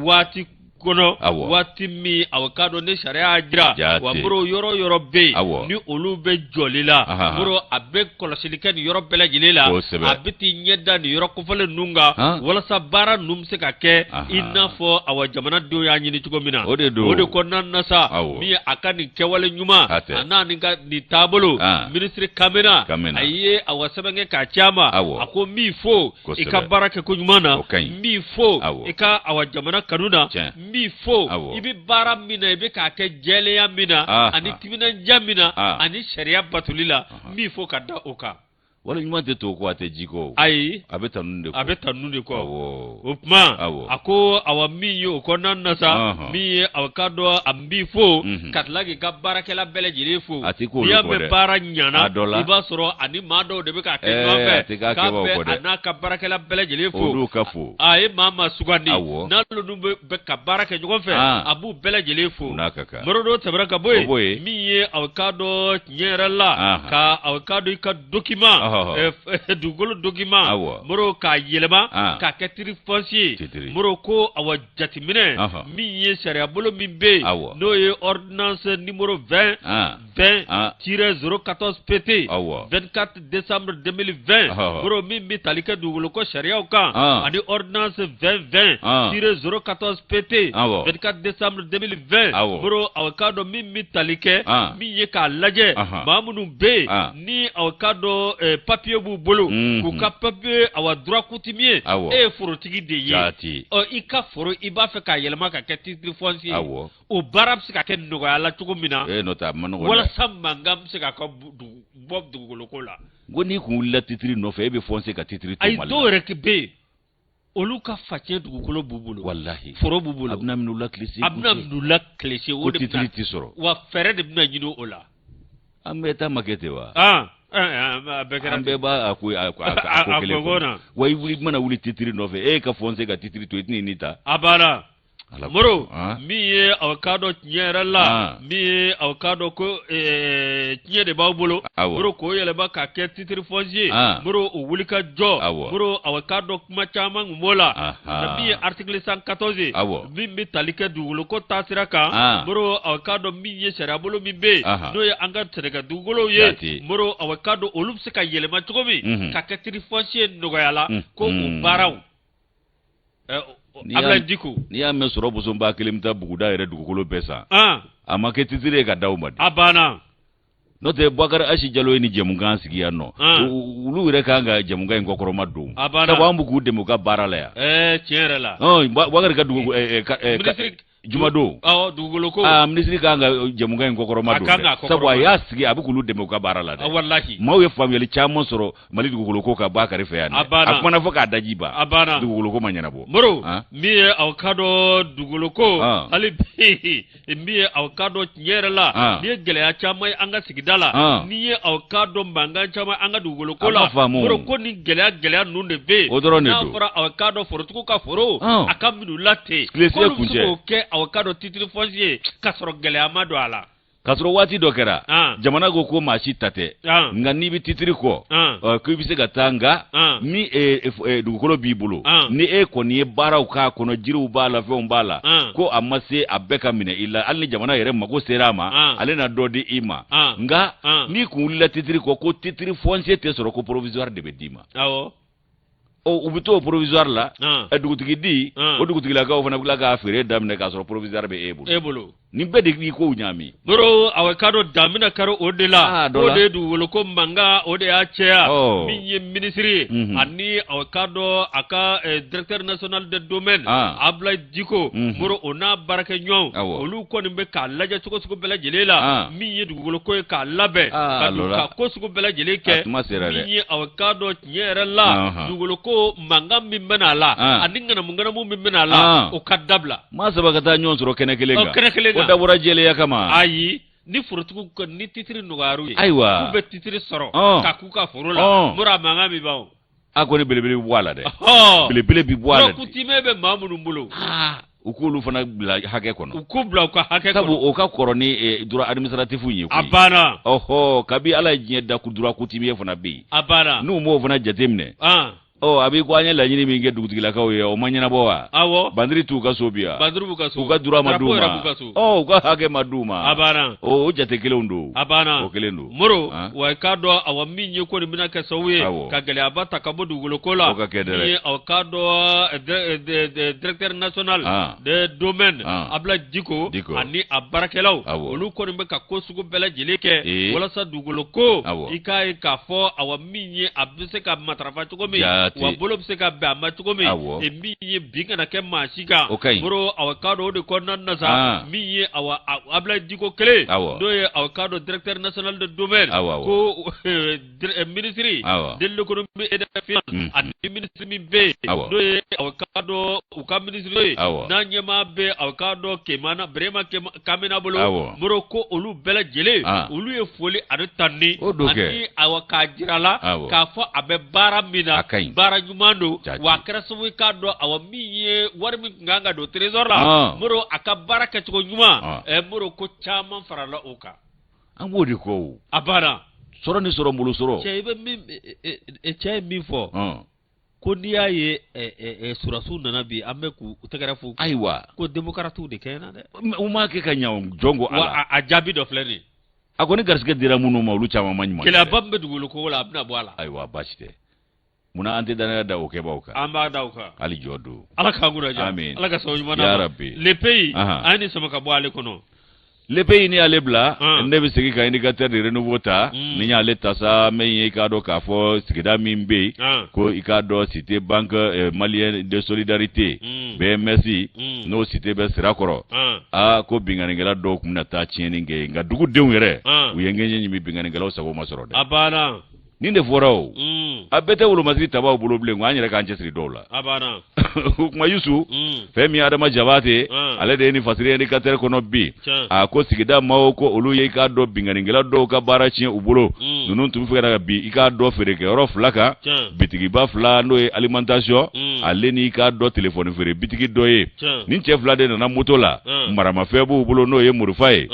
wati kono wati mi awakado ne sharia ajira wa bro yoro be ni olu be jolila bro abe kolosilike ni yoro bela jilela abiti nyeda ni yoro kofale nunga wala sabara numse ka ke inafo awa jamana do ya nyini tuko mina ode ko nanna sa mi akani kewale nyuma anani ga ni tabolo ministre Kamena aye awa sebenge ka chama ako mi fo ikabara ke ko nyumana mi fo ika awa jamana kanuna mi fo ibi bara mina ibi ka ke jele ya mina ani timina jamina ani sharia batulila mi fo kada oka wala ɲuman tɛ to ko a tɛ ji kɔ ayi a bɛ tanu de kɔ a bɛ tanu de kɔ o kuma a ko awa min ye o kɔnɔna na sa min ye aw ka dɔn a b'i fo ka tila k'i ka baarakɛla bɛɛ lajɛlen fo n'i y'a mɛn baara ɲana i b'a sɔrɔ ani maa dɔw de bɛ k'a kɛ ɲɔgɔn fɛ k'a bɛ a n'a ka baarakɛla bɛɛ lajɛlen fo olu ka fo a ye maa ma sugandi n'olu bɛ ka baara kɛ ɲɔgɔn fɛ a b'u bɛɛ lajɛlen fo mɔrɔ dɔ tɛmɛra ka bɔ yen min ye aw ka dɔn tiɲɛ yɛrɛ la ka aw ka dɔn i ka document dugukolo document mɔrɔ k'a yɛlɛma k'a kɛ titre foncier mɔrɔ ko awa jateminɛ min ye sariya bolo min bɛ yen n'o ye ordonnance numéro 20-014 PT 24 décembre 2020 mɔrɔ min bɛ tali kɛ dugukolo ko sariyaw kan ani ordonnance 20-014 PT 24 décembre 2020 mɔrɔ aw ka dɔn min bɛ tali kɛ min ye k'a lajɛ maa minnu bɛ yen ni aw ka dɔn papier b'u bolo k'u ka papier awa droit coutumier e ye forotigi de ye i ka foro i b'a fɛ k'a yɛlɛma ka kɛ titre foncier o baara bɛ se ka kɛ nɔgɔya la cogo min na walasa mankan bɛ se ka bɔ dugukolo ko la ko n'i kun wulila titre nɔfɛ e bɛ foncier ka titre to Mali la ayi dɔw yɛrɛ bɛ yen olu ka facɛ dugukolo b'u bolo wallahi foro b'u bolo a bɛna minɛ u la kilisi o de titre tɛ sɔrɔ wa fɛɛrɛ de bɛna ɲini o la an bɛɛ ta ma kɛ ten wa an bɛɛ b'a ko kelen kɔnɔ wa i mana wuli titre nɔfɛ e ka foncier ka titre to i tɛna nin ta a banna mɔrɔ min ye aw ka dɔn tiɲɛ yɛrɛ la min ye aw ka dɔn ko tiɲɛ de b'aw bolo mɔrɔ k'o yɛlɛma k'a kɛ titre foncier mɔrɔ o wuli ka jɔ mɔrɔ aw ka dɔn kuma caman kun b'o la min ye article 114 min bɛ tali kɛ dugukolo ko taasira kan mɔrɔ aw ka dɔn min ye sariya bolo min bɛ yen n'o ye an ka sɛnɛkɛ dugukolow ye mɔrɔ aw ka dɔn olu bɛ se ka yɛlɛma cogo min ka kɛ titre foncier nɔgɔya la ko o baaraw n'i y'a mɛn sɔrɔ bosonba kelen bɛ taa buguda yɛrɛ dugukolo bɛɛ san a ma kɛ titre ye ka d'aw ma de a banna n'o tɛ Boubacar Asi Jalo ye ni jɛmukan sigi yan nɔ olu yɛrɛ kan ka jɛmukan in kɔkɔrɔma don sabu an b'u k'u dɛmɛ u ka baara la yan tiɲɛ yɛrɛ la Boubacar ka Jumadon dugukolo ko minisiri kan ka jɛmukan in kɔkɔrɔma don sabu a y'a sigi a bɛ k'olu dɛmɛ u ka baara la dɛ wallahi maaw ye faamuyali caman sɔrɔ Mali dugukolo ko ka Boubacar fɛ yan dɛ a kumana fɔ k'a daji ban dugukolo ko ma ɲɛnabɔ mɔrɔ min ye aw ka dɔn dugukolo ko hali bi min ye aw ka dɔn tiɲɛ yɛrɛ la ni ye gɛlɛya caman ye an ka sigida la ni ye aw ka dɔn mankan caman an ka dugukolo ko la mɔrɔ ko ni gɛlɛya ninnu de bɛ yen n'a fɔra aw ka dɔn forotigiw ka foro a ka minɛ la ten k'olu bɛ se k'o kɛ aw ka dɔn titre foncier k'a sɔrɔ gɛlɛya ma don a la k'a sɔrɔ waati dɔ kɛra jamana ko maa si ta tɛ nka n'i bɛ titre kɔ ko i bɛ se ka taa nka ni dugukolo b'i bolo ni e kɔni ye baaraw k'a kɔnɔ jiriw b'a la fɛnw b'a la ko a ma se a bɛɛ ka minɛ i la hali ni jamana yɛrɛ mago sera a ma ale na dɔ di i ma nka n'i kun wulila titre kɔ ko titre foncier tɛ sɔrɔ ko provisoire de bɛ d'i ma u bɛ t'o provisoire la dugutigi di o dugutigilakaw fana bɛ k'a feere daminɛ k'a sɔrɔ provisoire bɛ e bolo nin bɛɛ de b'i kow ɲami mɔrɔ aw ka dɔn damina kari o de la o de ye dugukolo ko mankan o de y'a cɛya min ye minisiri ye ani aw ka dɔn a ka directeur national de domaine Ablaye Diko mɔrɔ o n'a baarakɛ ɲɔgɔnw olu kɔni bɛ k'a lajɛ cogo sugu bɛɛ lajɛlen la min ye dugukolo ko ye k'a labɛn ka ko sugu bɛɛ lajɛlen kɛ min ye aw ka dɔn tiɲɛ yɛrɛ la dugukolo ko mankan min bɛ n'a la ani ŋanamu min bɛ n'a la o ka dabila maa saba ka taa ɲɔgɔn sɔrɔ kɛnɛ kelen kan o dabɔra jɛlenya kama ayi ni forotigiw ni titre nɔgɔyara ye ayiwa k'u bɛ titre sɔrɔ ka k'u ka foro la mɔrɔ a mankan bɛ ban a kɔni belebele bɛ bɔ a la dɛ belebele bɛ bɔ a la dɛ coutumier bɛ maa minnu bolo u k'olu fana bila hakɛ kɔnɔ u k'u bila u ka hakɛ kɔnɔ sabu o ka kɔrɔ ni droit administratif ye a banna kabi Ala ye diɲɛ da droit coutumier fana bɛ yen a banna n'u m'o fana jateminɛ a b'i ko an ye laɲini min kɛ dugutigilakaw ye o ma ɲɛnabɔ wa awɔ bandiri t'u ka so bi yan bandiri b'u ka so u ka droit ma d'u ma u ka hakɛ ma d'u ma a banna o jate kelenw don a banna o kelen don mɔrɔ wa i k'a dɔn awa min ye ko nin bɛna kɛ sababu ye ka gɛlɛyaba ta ka bɔ dugukolo ko la min ye aw k'a dɔn directeur national de domaine Ablaye Diko ani a baarakɛlaw olu kɔni bɛ ka ko sugu bɛɛ lajɛlen kɛ walasa dugukolo ko i k'a ye k'a fɔ awa min ye a bɛ se ka matarafa cogo min wa bolo se ka ba ma tugo me e mi ye binga na ke ma shika bro awakado de konan na sa mi ye awa abla diko kele do ye awakado directeur national de domaine ko ministry de l'économie et des finances ad ministry mi be do ye awakado uka ministry na nyema be awakado ke mana brema ke kamena bolo bro ko olu bela jele olu ye foli ad tanni ani awaka jirala ka fo abe bara mina bara nyumando wa krasu ka do awami ye warmi nganga do trésor la muro aka baraka to nyuma muro ko chama farala oka an wodi ko abana soro ni soro mbulu soro chebe mi chebe mi fo ko niya ye surasu nana bi ambe ku utegara fu aiwa ko demokratu de kena de uma ke kanyaw jongo ala a jabi do fleni akoni garsike dira munu mawlu chama manyma kila bambe dugulu ko wala abna bwala aiwa bachite muna ante dana da oke bauka amba dauka ali jodu ala ka gura ja ala ka sawu mana ya rabbi le pays ani sama ka bwale kono le pays ni alebla ndebe sigi ka indicateur de renouveau ni nya leta sa menye ka do ka fo sigida mimbe ko ikado cité banque malienne de solidarité BMSI no cité be sirakoro ko binganengela do kumna ta chieni nge nga dugu dew yere uyengenye nyimi binganengela sabo masoro de abana ninde forao abete wulu masiri tabaw bulo blengo anyere kan chesri dola abana kuma yusu femi adama jabate ale de ni fasiri ni katere kono bi ko sigida mawo ko olu ye ka do binganingela do ka barachi ubulo nunu tum fera bi ika do fere ke ro flaka bitigi ba fla no alimentation ale ni ka do telephone fere bitigi do ye nin chef la de na moto la marama febu ubulo no ye murufaye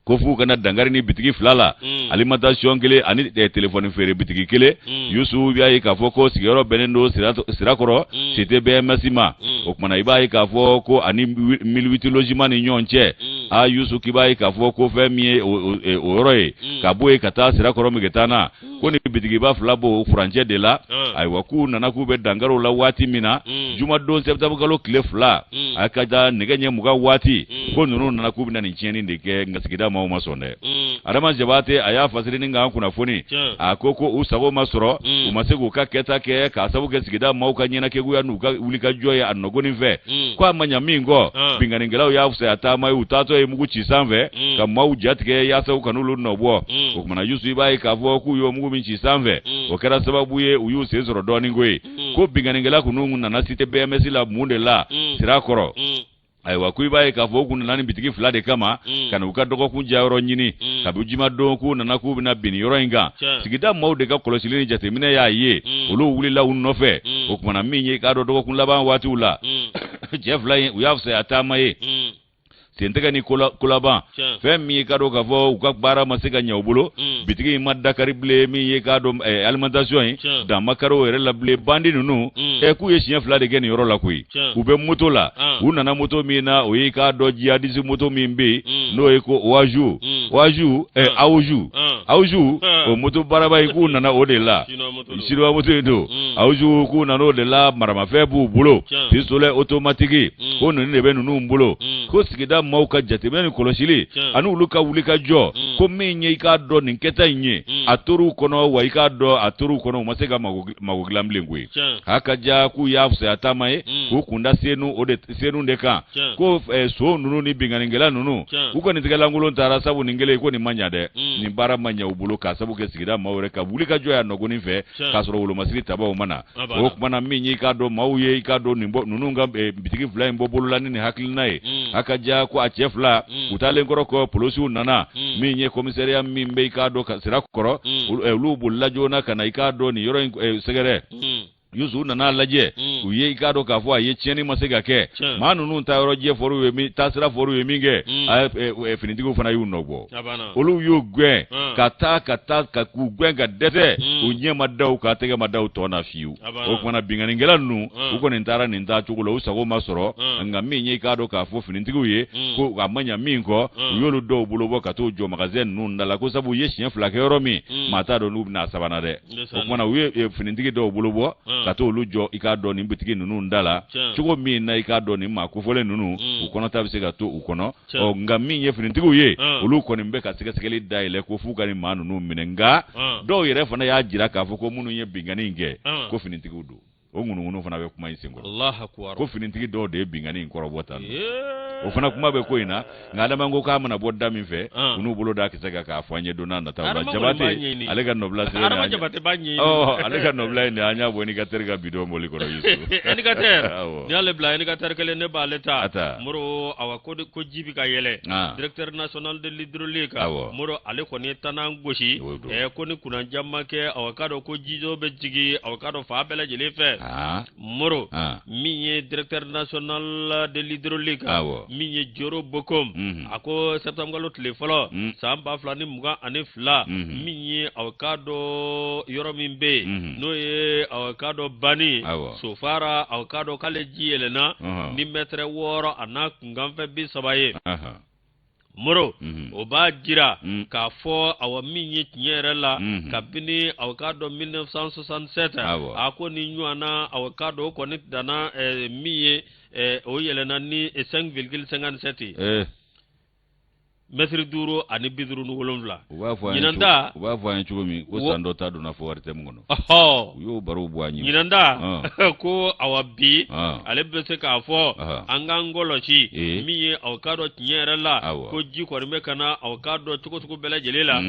ko fu kana dangari ni bitigi flala alimentation kele ani telephone fere bitigi kele yusu biya ka foko sigero benendo sirakoro c'était BMSI ma okmana ibai ka foko ani 1800 logement ni nyonche a yusu kibai ka foko femie oroe ka boye kata sirakoro migetana ko ni bitigi ba flabo franche de la ay waku nana ku be dangaro la wati mina juma do septembre kalo kle fla akaja negenye muga wati ko nunu nana ku bina ni cheni ndeke ngasigida mawo masonde adama jabate aya fasiri ninga kuna foni akoko usabo masoro umasego kaketa ke kasabu ke sigida mawo kanyena ke guya nuka ulika joya anogoni ve kwa manyamingo binganingela ya fusa atama utato e mugu chisamve ka mawu jatke ya sa ukanulu nobwo okumana yusu ibai kavo ku yo mugu min chisamve okera sababu ye uyu sezoro doni ngwe ko binganingela kunungu na nasite BMSI la munde la sirakoro aiwa kuibaye ka foku nani bitiki flade kama kana ukadoko kunja yoro nyini kabujima donku nana ku na bini yoro inga sigida maude ka kolosilini jatemina ya ye ulu wulila unnofe okumana minye ka do doko kunlaba wati ula Jeff la uyafse atama ye sentega ni kulaba femi kado ka fo ukakbara masika nyawbulo bitigi madda karible mi ye kado alimentation da makaro ere la ble bandi nunu ku ye chien fla de gen yoro la kui ube moto la una na moto mi na o ye kado jiadisi moto mi mbe no e ko waju auju o moto baraba iku na ode la siro moto ndo auju ku na no de la marama febu bulo pistole automatique ko nunu be nunu mbulo ko sigida mauka jatemeni kolosili anu luka wulika jo ko menye ikado ninketa nye aturu kono wa ikado aturu kono masega magoglamlengwe hakaja ku yafse atamae ku kunda senu ndeka ko so nunu ni binganingela nunu uko nitigala ngulo ntara sabu ningele ko ni manyade ni bara manya ubulo ka sabu ke sigida mawre ka wulika jo ya nogoni fe kasoro wulo masiri taba umana o kumana menye ikado mauye ikado nimbo nununga bitiki fly mbobolo ni hakilinae hakaja ko achefla utale ngoro ko polosu nana minye komisaria mimbe ikado sirakoro lubu lajona kana ikado ni yoro segere yuzu nana laje uye ikado ka fo aye cheni masega ke manu nun ta yoro je foru we mi tasira foru we minge finitigo fana yu nogbo olu yu gwe kata ka ku gwe ga dete unye madau ka tege madau tona fiu okwana binganingela nu uko nintara ninta chukulo usago masoro nga minye ikado ka fo finitigo ye ko amanya mingo yolu do bulobo ka to jo magazen nun ndala ko sabu ye chien flake yoro mi mata do nu na sabana de okwana uye finitigo do bulobo kato lujo ikado ni mbitiki nunu ndala chuko mi na ikado ni makufole nunu ukono tabise gato ukono o nga mi ye finitigo ye uluko ni mbeka sikeli daile ko fuka ni manu nu minenga do yere fana ya jira ka fuko munu ye binganinge ko finitigo du o ngunu fana be kuma in sengo Allah akbar ko finintigi do de bingani in korobota o fana kuma be ko ina ngada mango ka mana bodda min fe unu bolo da kisega ka afanye dona na tawla jabate ale ga nobla se arama jabate banyi ale ga nobla ni anya boni ka terga bido moli ko yusu eni ka ter ni ale bla eni ka ter kele ne baleta muro awa ko jibi ka yele directeur national de l'hydraulique muro ale ko ni tanan goshi ko ni kuna jamma ke awakado ko jijo be jigi awakado fa bela jele fe muro mi directeur national de l'hydraulique mi joro bokom ako septembre le folo samba flani muga ani fla mi awakado yoro mimbe no ye awakado bani so fara awakado kale jielena ni metre woro ana ngamfe bi sabaye moro o ba jira ka fo awa minyi tinyere la kabini awakado 1967 ako ni nyuana awakado ko ni dana miye o yelena ni 5,57 metri duro ani biduru nu wolonvla yinanda uba fo an chumi ko sando ta do na fo warte ngono yo baro bwanyi yinanda ko awabi alebese ka fo angangolo chi miye awkado tinyere la ko ji ko mekana awkado tuko bela jelela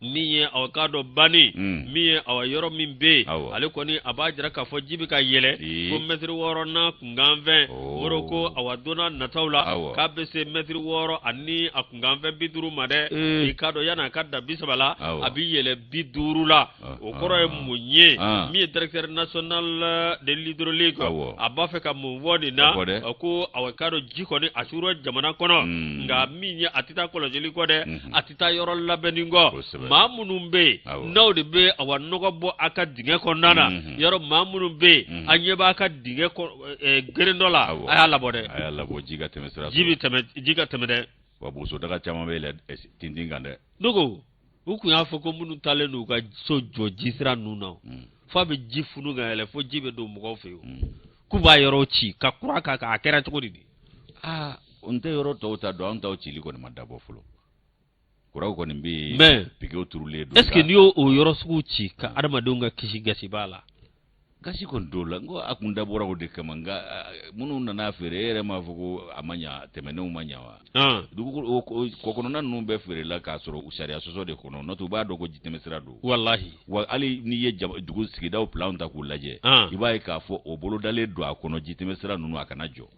miye awkado bani miye awayoro mimbe ale koni abajira ka fo jibi ka yele ko metri woro na kunganve moroko awadona natawla ka bese metri woro ani akunganve biduru made ikado yana kadda bisabala abi yele biduru la okoro e munye miye directeur national de l'hydraulique abafe ka munwoni na ko awakado jikoni asuro jamana kono nga miye atita kolojeli kode atita yoro labeningo mamunumbe nawde be awa nogo bo aka dinge ko nana yoro mamunumbe anyeba aka dinge ko gerendola ayala bo jiga temesra jiga temede wabuso daga chama bele tindingande dogo uku ya foko munu tale no ga so jojisra nuna fa be jifunu ga ele fo jibe do mo fe kuba yoro chi ka kuraka ka akera chukudi unte yoro to ta do anta o chili ko ni madabo fulo kuraw ko ni bi pike oturule do est-ce que ni o yoro suci ka adama donga kishi gasi bala gasi kon dola ngo akunda bora ko de kamanga munu na fere ere ma fuko amanya temene umanya wa dugu ko kono nan numbe fere la ka soro usharia soso de kono no to ba do ko jitemesira do wallahi wa ali ni ye dugu sigida o plan ta ko laje ibai ka fo o bolo dale do akono jitemesira nunu akanajo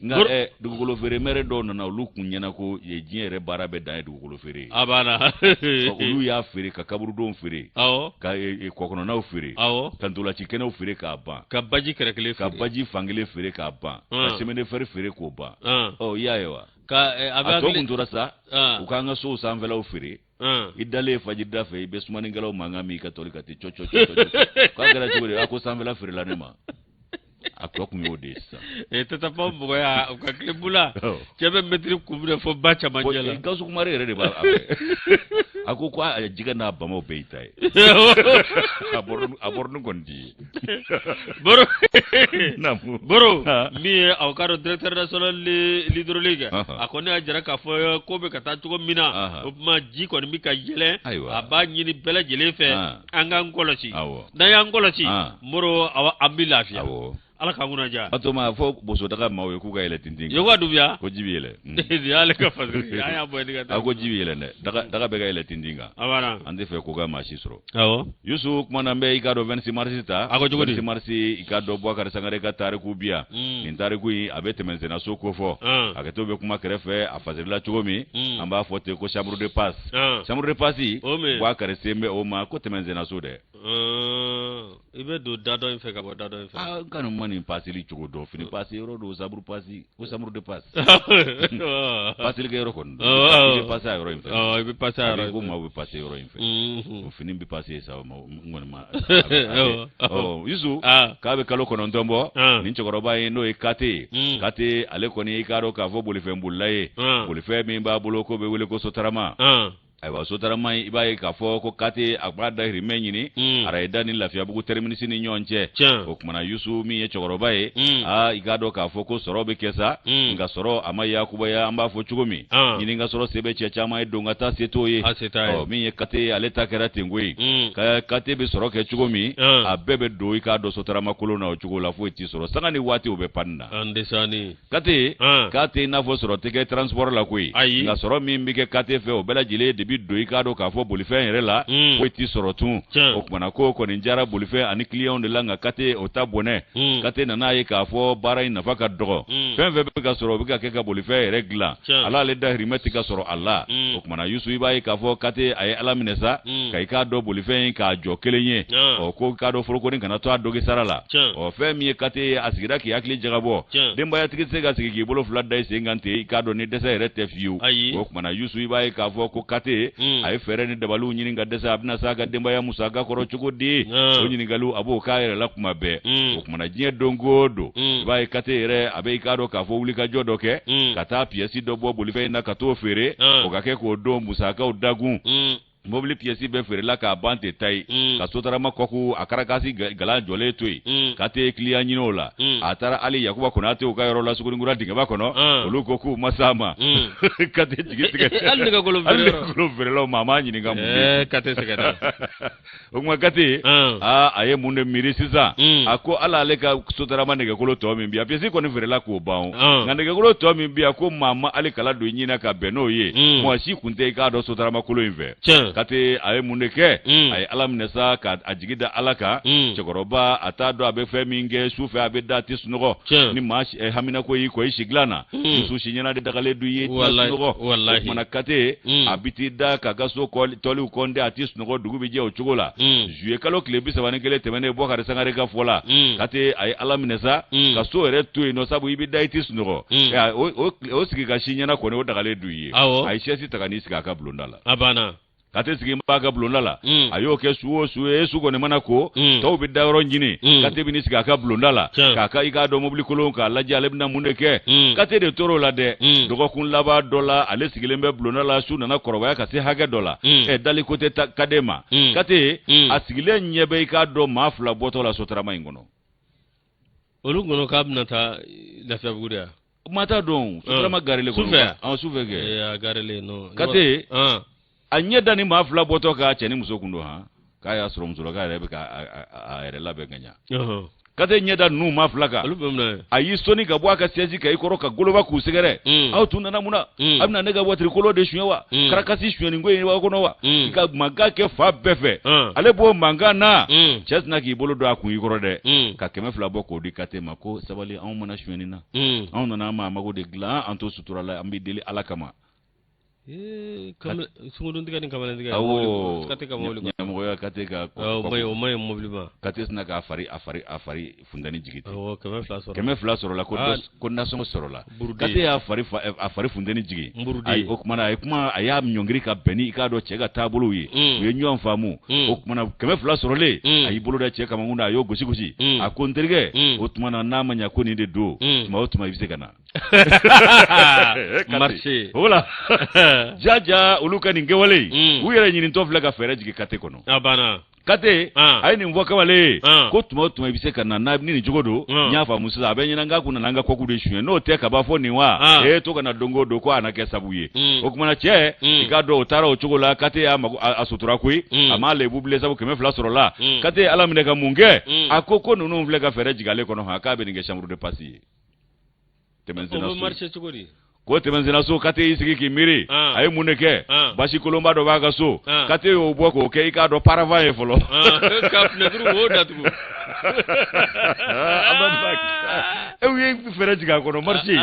nga dugukolo fere mere do na lu kunyana ko ye jiere barabe da dugukolo fere abana olu ya fere ka kaburu don fere ka kokono na fere tantula chikena fere ka ba ka baji kerekele fere ka baji fangele fere ka ba ka semene fere ko ba yayewa ka abagle to kuntura sa ukanga so samvela fere idale fajida fe besumani ngalo mangami katolika ti chocho ka gara chibure ako samvela fere la nema akwa desa tata pombo ya ukakibula chebe metri kubure fo bacha manjela ngazu kumare rede ba ako kwa jiga na ba mo beitai abornu gondi boro mi awkaro directeur national l'hydraulique akone ajara ka fo ko be kata tuko mina ma ji ko mi ka yele aba nyini bela jele fe anga ngolochi da ya ngolochi moro awa ambilafia ala kanguna ja atoma fo boso daga mawe ku ga ele tinding yo wadu biya ko jibile ya le ka fazri aya boy diga ko jibile ne daga be ga ele tindinga abana ande fe ko ga mashisro awo yusu kuma nambe ikado 26 marsita ako jogodi 26 marsi ikado bwakar sangare ga tare ku biya in tare ku abete mense na soko fo akato be kuma krefe afazri la chogomi amba fote ko chambre de passe bwakar sembe o ma ko temenze na sode ibe do dado in fe ka bo dado in fe kanu mani passer li chogo do fini passer ro do sabru passer ko samru de passe passer ke ro kon ibe passer ro infe ibe passer ko ma be passer ro infe o fini be passer sa ngone ma yusu ka be kalo kono ndombo ni chogoro ba no e kate ale koni ikaro ka fo bolife mbulaye bolife mi ba boloko be wele ko sotarama ayiwa sotarama i b'a ye k'a fɔ ko kate a b'a dahirimɛ ɲini arayida ni lafiyabugu terminisi ni ɲɔgɔn cɛ o kumana Yusu min ye cɛkɔrɔba ye i k'a dɔn k'a fɔ ko sɔrɔ bɛ kɛ sa nka sɔrɔ a ma yakubaya an b'a fɔ cogo min ɲini ka sɔrɔ se bɛ cɛ caman ye don ka taa se t'o ye min ye kate ale ta kɛra ten ko ye kate bɛ sɔrɔ kɛ cogo min a bɛɛ bɛ don i k'a dɔn sotarama kolon na o cogo la foyi t'i sɔrɔ sanga ni waati o bɛ panni na kate i n'a fɔ sɔrɔ tɛ kɛ transport la koyi nka sɔrɔ min bɛ kɛ kate fɛ o bɛɛ lajɛlen de bi don i k'a dɔn k'a fɔ bolifɛn yɛrɛ la foyi t'i sɔrɔ tun o kumana ko kɔni jara bolifɛn ani client de la nka kate o ta bɔnɛ kate nana ye k'a fɔ baara in nafa ka dɔgɔ fɛn fɛn bɛ ka sɔrɔ o bɛ ka kɛ ka bolifɛn yɛrɛ dilan ala ale dahirimɛ tɛ ka sɔrɔ a la o kumana Yusu i b'a ye k'a fɔ kate a ye ala minɛ sa ka i k'a dɔn bolifɛn in k'a jɔ kelen ye ko k'a dɔn forokoni kana to a dogi sara la fɛn min ye kate ye a sigira k'i hakili jagabɔ denbayatigi tɛ se ka sigi k'i bolo fila da i sen kan ten i k'a dɔn ni dɛsɛ yɛrɛ tɛ fiyewu o kumana Yusu i b'a ye k'a fɔ ko kate a ye fɛɛrɛ ni dabaliw ɲini ka dɛsɛ a bɛna s'a ka denbaya musaka kɔrɔ cogo di o ɲininkaliw a b'o k'a yɛrɛ la kuma bɛɛ o kumana diɲɛ don o don i b'a ye kate yɛrɛ a bɛ i k'a dɔn k'a fɔ wulikajɔ dɔ kɛ ka taa piyɛsi dɔ bɔ bolifɛn in na ka t'o feere o ka kɛ k'o don musakaw dagun mobili piyɛsi bɛɛ feerela k'a ban tɛ ta ye ka sotarama kɔku a karakasi galan jɔlen to yen kate client ɲini o la a taara hali Yakuba Konate ka yɔrɔ la Suguninkura dingɛba kɔnɔ olu ko k'u ma s'a ma kate jigi tigɛ hali nɛgɛkolo feerelaw ma a m'a ɲininka mun de kate sɛgɛnna o kuma kate a ye mun de miiri sisan a ko ala ale ka sotarama nɛgɛkolo tɔ min bi a piyɛsi kɔni feerela k'o ban nka nɛgɛkolo tɔ min bi a ko maa ma hali kala don ɲina ka bɛn n'o ye mɔgɔ si kun tɛ i k'a dɔn sotarama kolo in fɛ kate a ye mun de kɛ a ye ala minɛ sa ka a jigi da ala kan cɛkɔrɔba a t'a dɔn a bɛ fɛn min kɛ su fɛ a bɛ da a tɛ sunɔgɔ ni maa hamina ko y'i kɔ i si dilan na muso si ɲɛna de dagalen du ye tɛ sunɔgɔ o kumana kate a bi t'i da k'a ka so tɔliw kɔnde a tɛ sunɔgɔ dugu bɛ jɛ o cogo la juillet kalo tile 31 tɛmɛnen Bukari Sangare ka fɔ la kate a ye ala minɛ sa ka so yɛrɛ to yen nɔ sabu i bɛ da i tɛ sunɔgɔ o sigi ka si ɲɛna kɔni o dagalen du ye a ye sɛsi ta ka n'i sigi a ka bulonda la kate sigi b'a ka bulonda la a y'o kɛ su o su ye su kɔni mana ko tɔw bɛ da yɔrɔ ɲini kate bɛ n'i sigi a ka bulonda la k'a i k'a dɔn mobili kolon k'a lajɛ ale bɛna mun de kɛ kate de tor'o la dɛ dɔgɔkun laban dɔ la ale sigilen bɛ bulonda la su nana kɔrɔbaya ka se hakɛ dɔ la daliko tɛ kade ma kate a sigilen ɲɛ bɛ i k'a dɔn maa fila bɔtɔ la sotarama in kɔnɔ olu kɔnɔ k'a bɛna taa Lafiyabugu de ma t'a dɔn sotarama garele kɔnɔ sufɛ kɛ garele non kate a ɲɛ da ni maa fila bɔtɔ ka cɛ ni muso kun don k'a y'a sɔrɔ musolaka yɛrɛ bɛ k'a yɛrɛ labɛn ka ɲa kate ɲɛ da ninnu maa fila kan a y'i sɔnni ka bɔ a ka siège kan i kɔrɔ ka goloba k'u sɛgɛrɛ aw tun nana mun na a bɛna ne ka voiture kolo de suɲɛ wa karakasi suɲɛniko in b'a kɔnɔ wa i ka mankan kɛ fa bɛɛ fɛ ale b'o mankan na cɛ sina k'i bolo don a kun i kɔrɔ dɛ ka 200 bɔ k'o di kate ma ko sabali anw mana suɲɛni na anw nana an mago de dilan an to sutura la an bɛ deli ala kama sungudu tigɛ ni kamalen tigɛ kate ka mobili ɲɛmɔgɔya kate ka o ma ye mobili ma kate sina k'a fari fundani jigi ten 200 sɔrɔla ko nasɔngɔ sɔrɔla kate y'a fari fundani jigi o kumana a y'a ɲɔngiri ka bɛn ni i k'a dɔn cɛ ka taabolow ye u ye ɲɔgɔn faamu o kumana 200 sɔrɔlen a y'i bolo da cɛ kamakun na a y'o gosi gosi a ko n terikɛ o tumana n'a ma ɲa ko nin de don tuma o tuma i bɛ se ka na marché voilà jaja olu ka nin kɛwale u yɛrɛ ɲinitɔ filɛ ka fɛɛrɛ jigin kate kɔnɔ kate a ye nin fɔ kamalen ko tuma o tuma i bɛ se ka na ni nin cogo don n y'a faamu sisan a bɛ ɲɛna n k'a kun nana an ka kɔkun de suɲɛ n'o tɛ ka b'a fɔ nin wa to ka na don o don ko a na kɛ sabu ye o kumana cɛ i k'a dɔn o taara o cogo la kate y'a a sutura koyi a m'a lebu bilen sabu 200 sɔrɔla kate ye ala minɛ ka mun kɛ a ko ninnu filɛ ka fɛɛrɛ jigin ale kɔnɔ k'a bɛ nin kɛ chambre de passe ye ko tɛmɛnsena so kate y'i sigi k'i miiri a ye mun de kɛ basi kolonba dɔ b'a ka so kate y'o bɔ k'o kɛ i k'a dɔn paravan ye fɔlɔ ka fenêtre o datugu u ye fɛɛrɛ jigin a kɔnɔ marché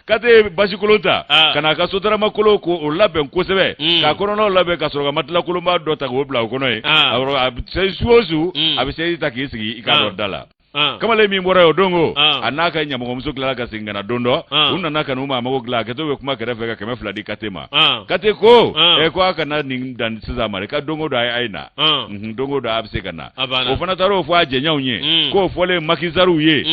kate basi kolon ta ka n'a ka sotarama kolon k'o labɛn kosɛbɛ k'a kɔnɔnaw labɛn ka sɔrɔ ka matela kolonba dɔ ta k'o bila o kɔnɔ ye a bɛ se su o su a bɛ se ta k'i sigi i k'a dɔn da la kamale min bora yo dongo anaka nyamo muso kila ka singana dondo unna naka numa mago kila ka to kuma kare fega keme fladi katema kate ko ko aka na ning dan siza mare ka dongo da aina dongo da abse kana o fana taro fo aje nyawnye ko fole makizaru ye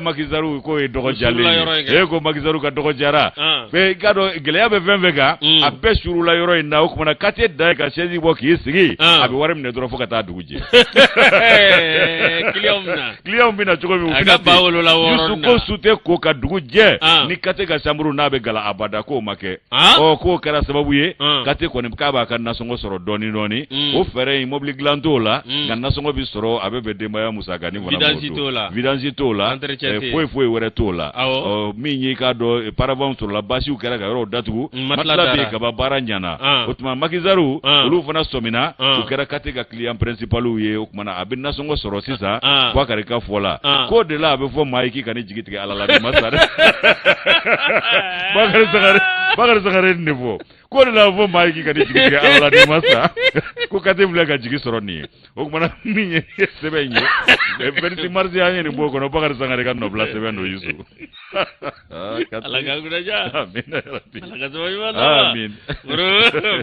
makizaru ko e dogo jale ko makizaru ka dogo jara be gado gele abe vemvega abe shuru la yoro ina ko na kate da ka shezi bo ki sigi abi ware mne doro fo ka ta duguje Kliom bina chogo mi aga bawolo la worona yusu ko sute ko ka duguje ni kate ka samburu na be gala abada ko make o ko kara sababu ye kate ko ne ka ba kan nasongo soro doni o fere immobile glanto la kan nasongo bi soro abe be demba ya musagani wala vidansi to la foi were to la o mi nyi ka do paravent to la basi u kara ka ro datugu matla be ka ba baranyana otuma makizaru ulu fana somina u kara kate ka client principal u ye o kuma abin nasongo soro sisa kwa kare ka fola ko de la be fo maiki kan jigiti ala la masare bagare sagare ne fo ko de la fo maiki kan jigiti ala la masa ko kate bula ka jigi soro ni o kuma ni sebe nyi berti marzi anye ni boko no bagare sagare kan no bla sebe no yusu ala ga gudaja amin ala ga zo yala amin bro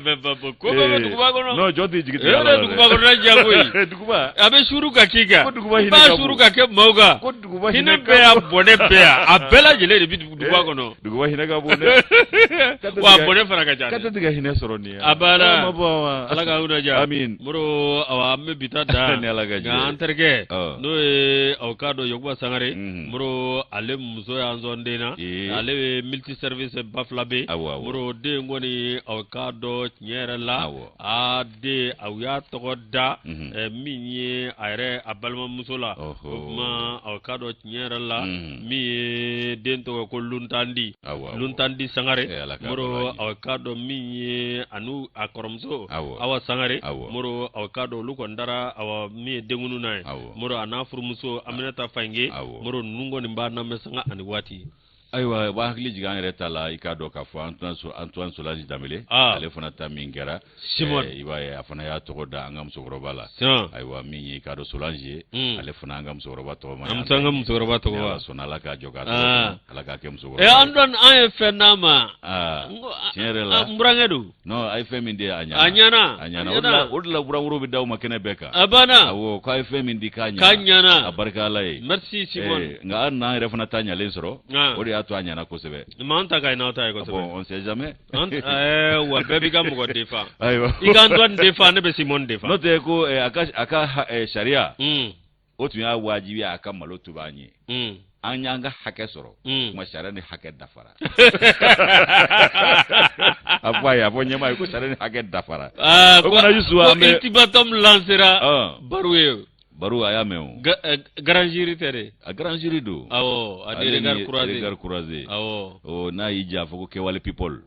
be babo ko ba du ba gono no jodi jigiti ala du ba gono ja koy du ba abe shuru ka kiga ba shuru ka ke mauga hine be ya bone be ya abela jele de bi du ba gono du ba hine ga bone wa bone fara ka jana kata diga hine soro ni abala mabawa ala ga gudaja amin muro awa me bitada ni ala ga ga anterge no e awkado yogba sangare muro ale muso ya nzondena ale multi service baflabe muro de ngoni awkado nyere la ade awya togoda minye ayre abalma musola kuma awkado nyere la mi dento ko luntandi sangare muro awkado minye anu akoromso awa sangare muro awkado luko ndara awa mi dengunu nay muro anafur muso aminata fange muro nungo ni mbana mesanga ani wati aywa ba hakili jigan reta la ikado ka fo Antoine Solange Damele ale fana ta mingera Simon iba ya fana ya togoda angam sogoroba la aywa mi ikado Solange ale fana angam sogoroba to ma amsanga sogoroba to ba sonala ka joka ala ka kem sogoroba andon ay fenama chenrela mburangedu no ay feminde anyana odla buranguro bi daw makene beka abana awo ko ay femindi kanyana abarka lay merci Simon nga anna refana tanya lensoro odi atu anyana kosebe manta kai na ta kosebe bon on sait jamais wa bebi ga mugo defa aywa igandwa defa ne be Simon defa no te ko aka sharia otu ya wajibi aka malotu banye anyanga hake soro kuma sharia ni hake dafara abaya bonye mai ko sharia ni hake dafara ko na yusu ame ultimatum lancera baru ayameo grand jury tere a grand jury do awo adire gar croisé awo o na ija foko ke wale people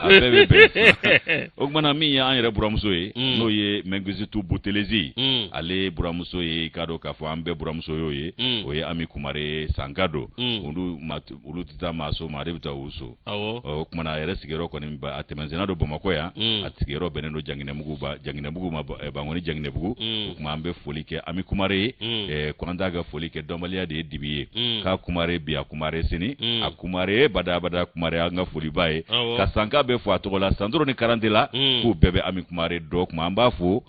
abebe ogmana mi ya anyere buramuso ye no ye mengizitu botelezi ale buramuso ye kado ka fo ambe buramuso yo ye o ye ami kumare sangado ulu tita maso mare bita uso awo ogmana yere sigero ko ni ba atemenzena do bomako ya atigero benendo jangine mugu ma bangoni jangine bugu kuma ambe folike ami kumare kwanda ga folike dombalia de dibiye ka kumare biya kumare sini akumare bada kumare anga foli bae ka sanka be fo atola sandro ni karandela ku bebe ami kumare do kuma amba fo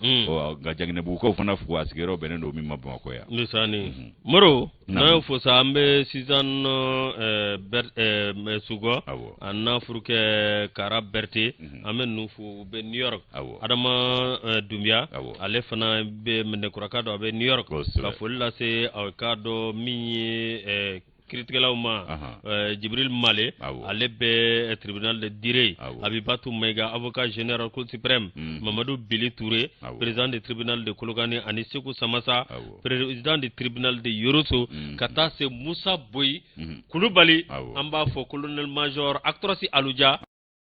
ga jangine bu ko fana fo asigero benendo mi mabba ko ya lisani moro na fo sambe season mesugo anna furuke karaberte amen nu fo be New York adama dumia ale fana be mende kurakado be New York ka folla se awkado mi critiquela uma Jibril Male alebe tribunal de Direy Abibatu Mega avocat général cour suprême Mamadou Bili Touré président du tribunal de Kologani Anisekou Samassa président du tribunal de Yoroso kata se Moussa Boy Koulibaly amba fo colonel major Actrosi Aloudia